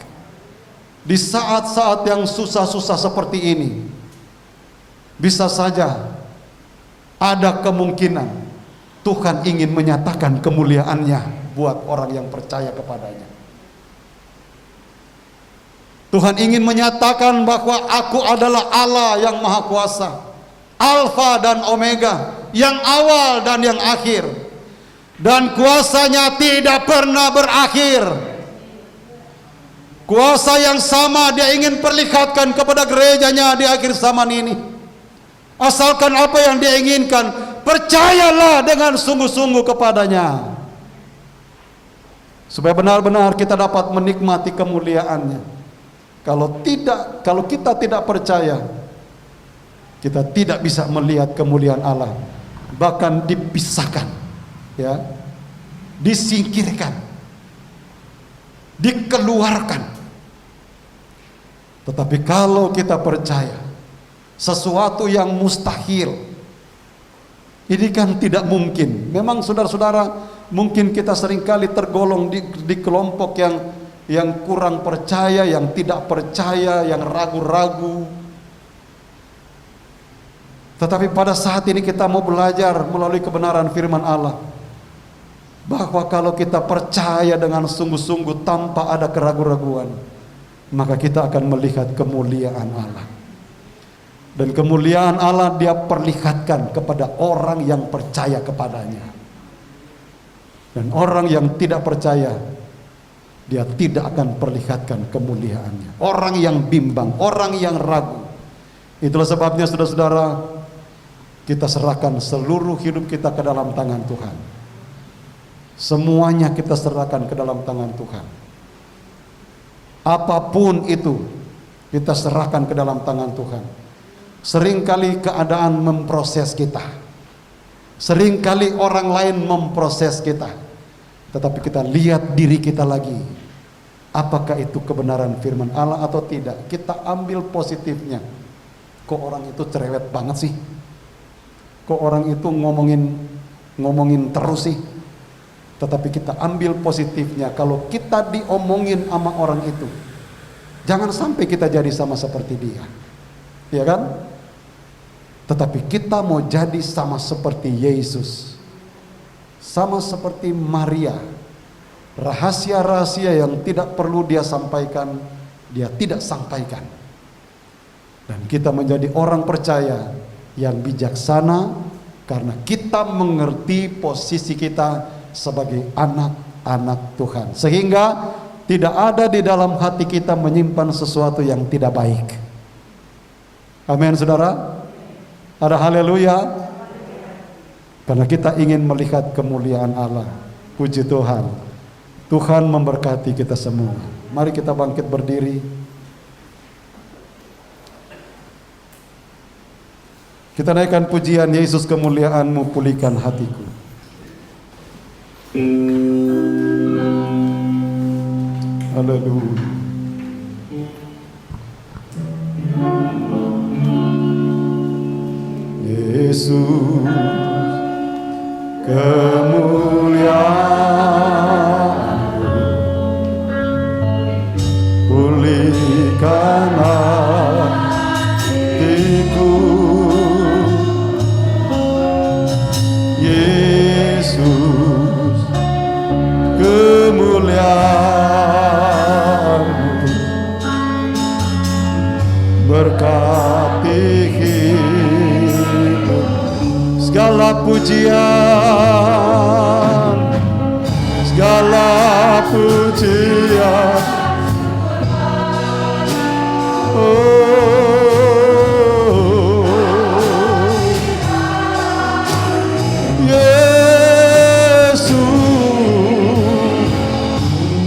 Di saat-saat yang susah-susah seperti ini, bisa saja ada kemungkinan Tuhan ingin menyatakan kemuliaan-Nya buat orang yang percaya kepadanya. Tuhan ingin menyatakan bahwa Aku adalah Allah yang Maha Kuasa, Alfa dan Omega, yang awal dan yang akhir, dan kuasanya tidak pernah berakhir. Kuasa yang sama Dia ingin perlihatkan kepada gerejanya di akhir zaman ini. Asalkan apa yang Dia inginkan, percayalah dengan sungguh-sungguh kepadanya, supaya benar-benar kita dapat menikmati kemuliaan-Nya. Kalau kita tidak percaya, kita tidak bisa melihat kemuliaan Allah. Bahkan dipisahkan, ya, disingkirkan, dikeluarkan. Tetapi kalau kita percaya sesuatu yang mustahil, ini kan tidak mungkin. Memang saudara-saudara, mungkin kita seringkali tergolong di kelompok yang kurang percaya, yang tidak percaya, yang ragu-ragu. Tetapi pada saat ini kita mau belajar melalui kebenaran firman Allah, bahwa kalau kita percaya dengan sungguh-sungguh tanpa ada keraguan-raguan, maka kita akan melihat kemuliaan Allah. Dan kemuliaan Allah Dia perlihatkan kepada orang yang percaya kepadanya. Dan orang yang tidak percaya, Dia tidak akan perlihatkan kemuliaannya. Orang yang bimbang, orang yang ragu. Itulah sebabnya saudara-saudara, kita serahkan seluruh hidup kita ke dalam tangan Tuhan. Semuanya kita serahkan ke dalam tangan Tuhan. Apapun itu, kita serahkan ke dalam tangan Tuhan. Seringkali keadaan memproses kita, seringkali orang lain memproses kita, tetapi kita lihat diri kita lagi. Apakah itu kebenaran firman Allah atau tidak? Kita ambil positifnya. Kok orang itu cerewet banget sih? Kok orang itu ngomongin ngomongin terus sih? Tetapi kita ambil positifnya. Kalau kita diomongin sama orang itu, jangan sampai kita jadi sama seperti dia, ya kan? Tetapi kita mau jadi sama seperti Yesus, sama seperti Maria. Rahasia-rahasia yang tidak perlu dia sampaikan, dia tidak sampaikan. Dan kita menjadi orang percaya yang bijaksana karena kita mengerti posisi kita sebagai anak-anak Tuhan, sehingga tidak ada di dalam hati kita menyimpan sesuatu yang tidak baik. Amin, saudara. Ada haleluya. Karena kita ingin melihat kemuliaan Allah. Puji Tuhan. Tuhan memberkati kita semua. Mari kita bangkit berdiri. Kita naikkan pujian, Yesus kemuliaan-Mu pulihkan hatiku. Haleluya. Yesus kemuliaan-Mu pulihkan hatiku. Yesus kemuliaan-Mu berkati hidup. Segala pujian, segala pujian, Yesus,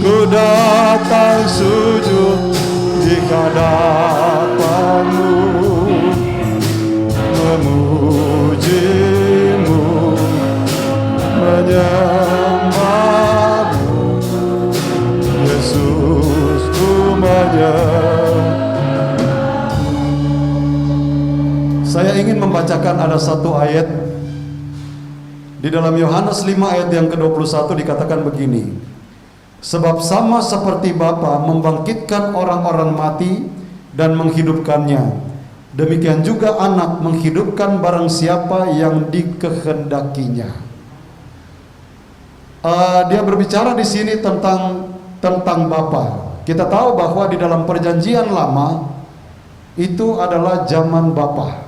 ku datang sujud di hadapan-Mu, memuji-Mu, menyembah-Mu. Yesus, ku Saya ingin membacakan ada satu ayat di dalam Yohanes 5 ayat yang ke-21, dikatakan begini. Sebab sama seperti Bapa membangkitkan orang-orang mati dan menghidupkannya, demikian juga Anak menghidupkan barang siapa yang dikehendakinya. Dia berbicara di sini tentang Bapa. Kita tahu bahwa di dalam perjanjian lama itu adalah zaman Bapa.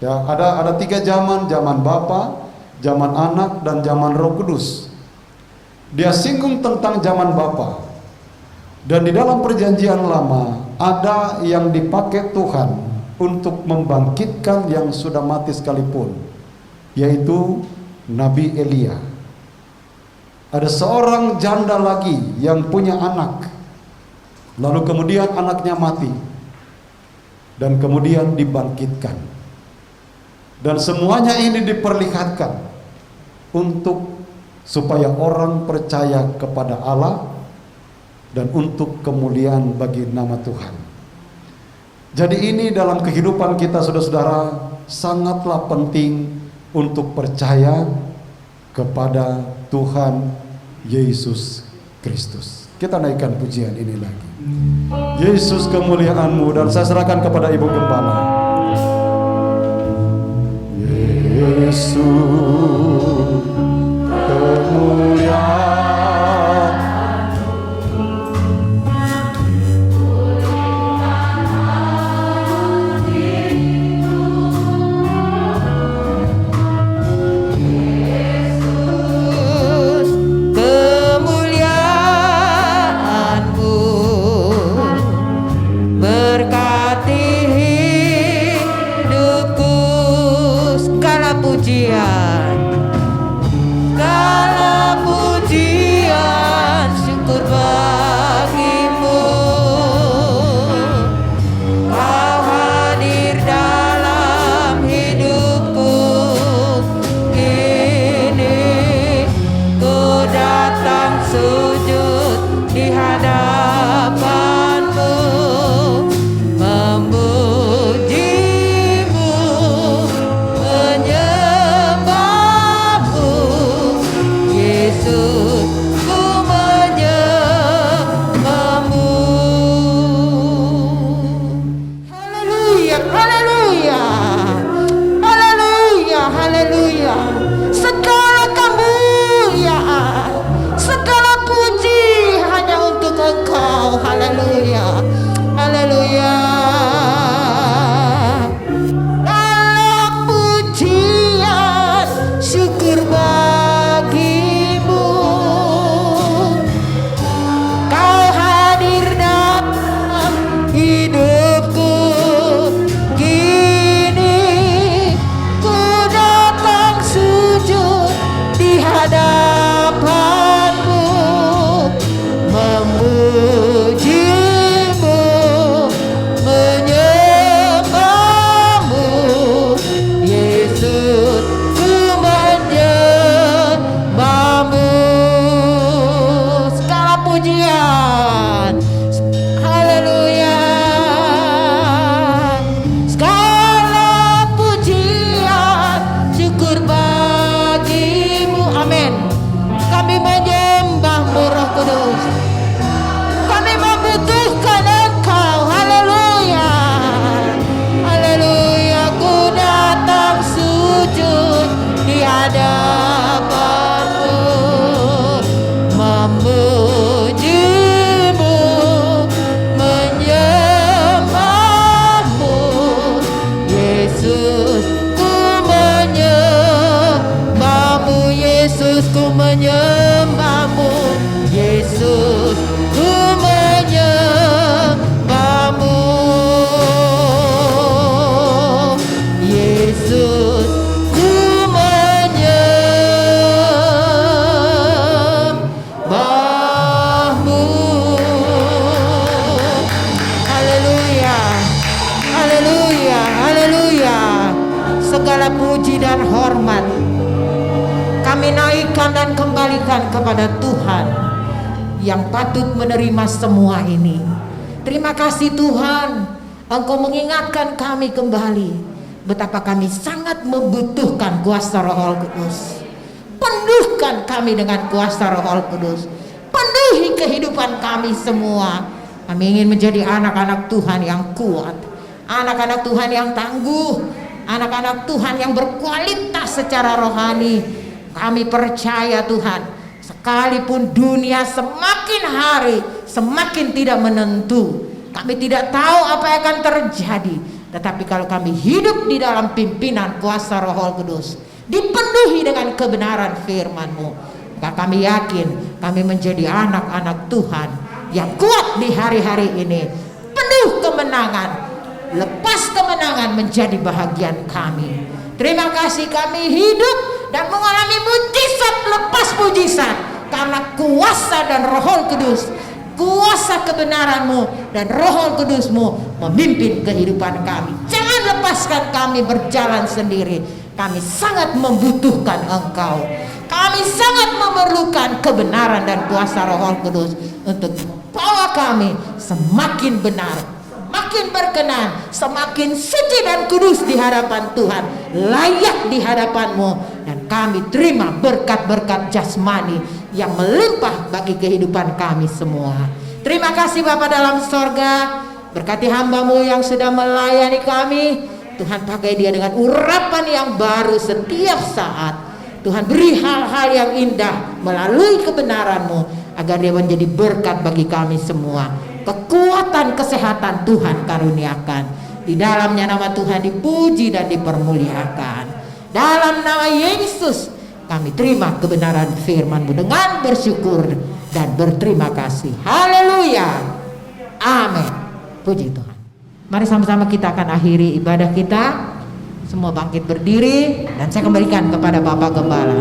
Ya, ada 3 zaman: zaman Bapa, zaman Anak, dan zaman Roh Kudus. Dia singgung tentang zaman Bapa. Dan di dalam perjanjian lama ada yang dipakai Tuhan untuk membangkitkan yang sudah mati sekalipun, yaitu Nabi Elia. Ada seorang janda lagi yang punya anak, lalu kemudian anaknya mati dan kemudian dibangkitkan. Dan semuanya ini diperlihatkan untuk supaya orang percaya kepada Allah dan untuk kemuliaan bagi nama Tuhan. Jadi ini dalam kehidupan kita, saudara-saudara, sangatlah penting untuk percaya kepada Tuhan Yesus Kristus. Kita naikkan pujian ini lagi. Yesus kemuliaan-Mu, dan saya serahkan kepada Ibu Gembala. Yesus kemuliaan, Yesus kemuliaan-Mu berkati hidupku. Segala pujian, pujian. Haleluya. Segala pujian, syukur bagimu. Amin. Kami menyembah-Mu Roh Kudus. Kami membutuhkan Engkau. Haleluya. Haleluya. Ku datang sujud di hadapan-Mu, memuji-Mu, menyembah-Mu. Yesus, ku menyembah-Mu. Yesus, ku menyembah-Mu. Yesus, ku menyembah-Mu. Yesus, ku menyembah-Mu. Haleluya. Haleluya. Haleluya. Segala puji dan hormat kami naikkan dan kembalikan kepada Tuhan yang patut menerima semua ini. Terima kasih Tuhan, Engkau mengingatkan kami kembali betapa kami sangat membutuhkan kuasa Roh Kudus. Penuhkan kami dengan kuasa Roh Kudus. Penuhi kehidupan kami semua. Kami ingin menjadi anak-anak Tuhan yang kuat, anak-anak Tuhan yang tangguh, anak-anak Tuhan yang berkualitas secara rohani. Kami percaya Tuhan, sekalipun dunia semakin hari semakin tidak menentu, kami tidak tahu apa yang akan terjadi, tetapi kalau kami hidup di dalam pimpinan kuasa Roh Kudus, dipenuhi dengan kebenaran firman-Mu, maka kami yakin kami menjadi anak-anak Tuhan yang kuat di hari-hari ini. Penuh kemenangan, lepas kemenangan menjadi bahagian kami. Terima kasih kami hidup dan mengalami mujizat lepas mujizat karena kuasa dan Roh Kudus, kuasa kebenaran-Mu dan Roh Kudus-Mu memimpin kehidupan kami. Jangan lepaskan kami berjalan sendiri. Kami sangat membutuhkan Engkau. Kami sangat memerlukan kebenaran dan kuasa Roh Kudus untuk membawa kami semakin benar, semakin berkenan, semakin suci dan kudus di hadapan Tuhan, layak di hadapan-Mu, dan kami terima berkat-berkat jasmani yang melimpah bagi kehidupan kami semua. Terima kasih Bapa dalam sorga, berkati hamba-Mu yang sudah melayani kami. Tuhan, pakai dia dengan urapan yang baru setiap saat. Tuhan, beri hal-hal yang indah melalui kebenaran-Mu agar dia menjadi berkat bagi kami semua. Kekuatan, kesehatan Tuhan karuniakan. Di dalamnya nama Tuhan dipuji dan dipermuliakan. Dalam nama Yesus kami terima kebenaran firman-Mu dengan bersyukur dan berterima kasih. Haleluya. Amin. Puji Tuhan. Mari sama-sama kita akan akhiri ibadah kita. Semua bangkit berdiri dan saya kembalikan kepada Bapak Gembala.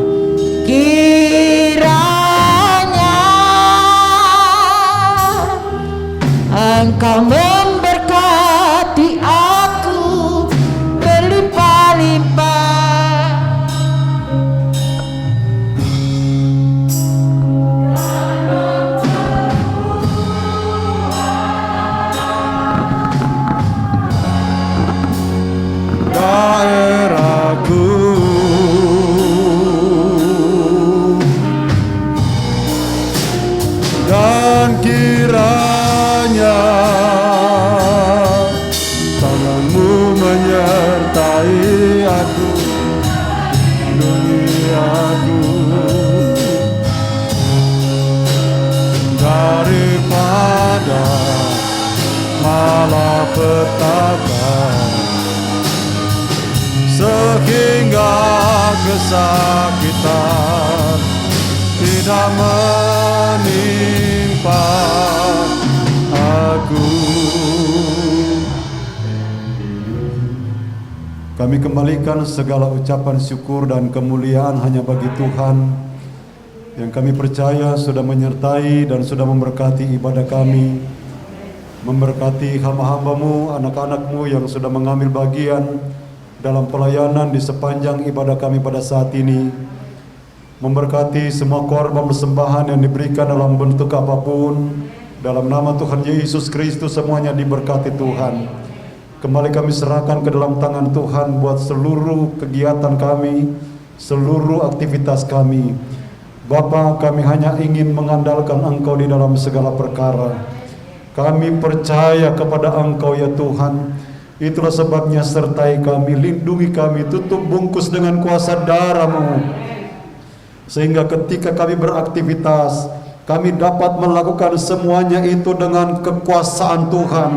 Kiranya Engkau memberkati aku berlimpah-limpah. Daerahku dan kiranya tangan-Mu menyertai aku, duniaku daripada malapetaka, sehingga kesakitan tidak menimpa aku. Kami kembalikan segala ucapan syukur dan kemuliaan hanya bagi Tuhan yang kami percaya sudah menyertai dan sudah memberkati ibadah kami, memberkati hamba-hamba-Mu, anak-anak-Mu yang sudah mengambil bagian dalam pelayanan di sepanjang ibadah kami pada saat ini. memberkati semua korban persembahan yang diberikan dalam bentuk apapun. Dalam nama Tuhan Yesus Kristus semuanya diberkati Tuhan. Kembali kami serahkan ke dalam tangan Tuhan buat seluruh kegiatan kami, seluruh aktivitas kami. Bapa, kami hanya ingin mengandalkan Engkau di dalam segala perkara. Kami percaya kepada Engkau ya Tuhan. Itulah sebabnya sertai kami, lindungi kami, tutup bungkus dengan kuasa darah-Mu. Sehingga ketika kami beraktivitas, kami dapat melakukan semuanya itu dengan kekuasaan Tuhan,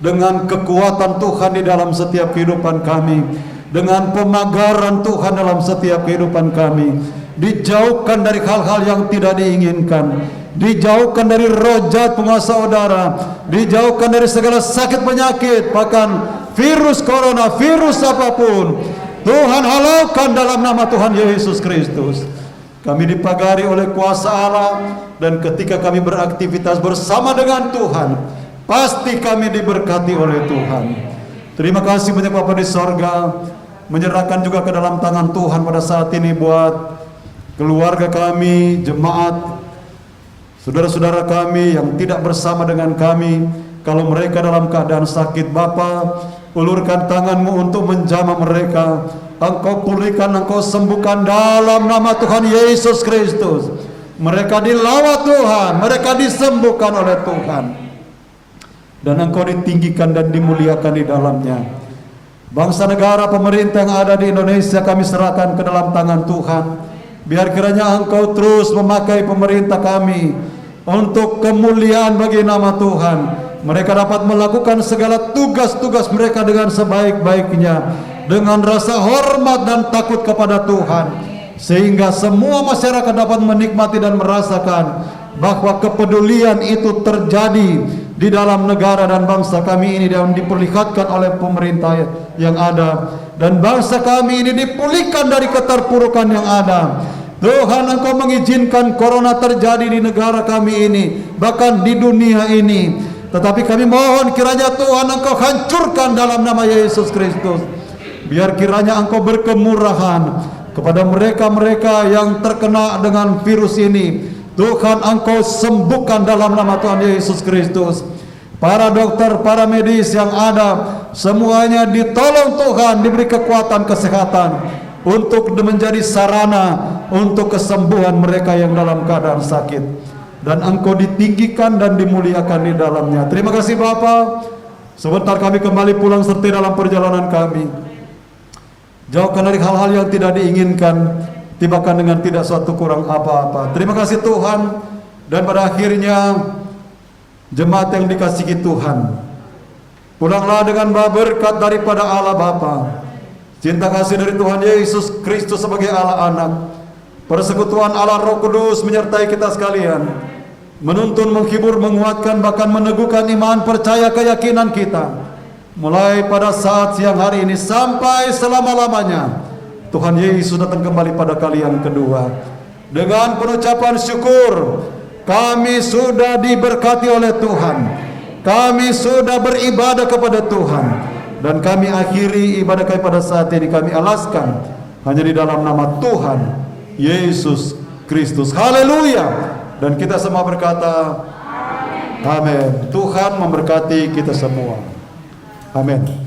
dengan kekuatan Tuhan di dalam setiap kehidupan kami, dengan pemagaran Tuhan dalam setiap kehidupan kami. Dijauhkan dari hal-hal yang tidak diinginkan, dijauhkan dari roh jahat penguasa udara, dijauhkan dari segala sakit penyakit, bahkan virus corona, virus apapun, Tuhan halaukan dalam nama Tuhan Yesus Kristus. Kami dipagari oleh kuasa Allah, dan ketika kami beraktivitas bersama dengan Tuhan, pasti kami diberkati oleh Tuhan. Terima kasih banyak Bapa di sorga. Menyerahkan juga ke dalam tangan Tuhan pada saat ini buat keluarga kami, jemaat, saudara-saudara kami yang tidak bersama dengan kami. Kalau mereka dalam keadaan sakit, Bapa, ulurkan tangan-Mu untuk menjamah mereka. Engkau pulihkan, Engkau sembuhkan dalam nama Tuhan Yesus Kristus. Mereka dilawat Tuhan, mereka disembuhkan oleh Tuhan, dan Engkau ditinggikan dan dimuliakan di dalamnya. Bangsa negara pemerintah yang ada di Indonesia kami serahkan ke dalam tangan Tuhan. Biar kiranya Engkau terus memakai pemerintah kami untuk kemuliaan bagi nama Tuhan. Mereka dapat melakukan segala tugas-tugas mereka dengan sebaik-baiknya, dengan rasa hormat dan takut kepada Tuhan, sehingga semua masyarakat dapat menikmati dan merasakan bahwa kepedulian itu terjadi di dalam negara dan bangsa kami ini, dan diperlihatkan oleh pemerintah yang ada, dan bangsa kami ini dipulihkan dari keterpurukan yang ada. Tuhan, Engkau mengizinkan corona terjadi di negara kami ini, bahkan di dunia ini. Tetapi kami mohon kiranya Tuhan Engkau hancurkan dalam nama Yesus Kristus. Biar kiranya Engkau berkemurahan kepada mereka-mereka yang terkena dengan virus ini. Tuhan, Engkau sembuhkan dalam nama Tuhan Yesus Kristus. Para dokter, para medis yang ada, semuanya ditolong Tuhan, diberi kekuatan kesehatan untuk menjadi sarana untuk kesembuhan mereka yang dalam keadaan sakit, dan Engkau ditinggikan dan dimuliakan di dalamnya. Terima kasih Bapa. Sebentar kami kembali pulang serta dalam perjalanan kami. Jauhkan dari hal-hal yang tidak diinginkan, tibakan dengan tidak suatu kurang apa-apa. Terima kasih Tuhan. Dan pada akhirnya, jemaat yang dikasihi Tuhan, pulanglah dengan berkat daripada Allah Bapa, cinta kasih dari Tuhan Yesus Kristus sebagai Allah Anak, persekutuan Allah Roh Kudus menyertai kita sekalian, menuntun, menghibur, menguatkan, bahkan meneguhkan iman, percaya, keyakinan kita, mulai pada saat siang hari ini sampai selama-lamanya. Tuhan Yesus datang kembali pada kali yang kedua. Dengan pengucapan syukur, kami sudah diberkati oleh Tuhan, kami sudah beribadah kepada Tuhan, dan kami akhiri ibadah kami pada saat ini. Kami alaskan hanya di dalam nama Tuhan Yesus Kristus. Haleluya. Dan kita semua berkata amin. Tuhan memberkati kita semua. Amin.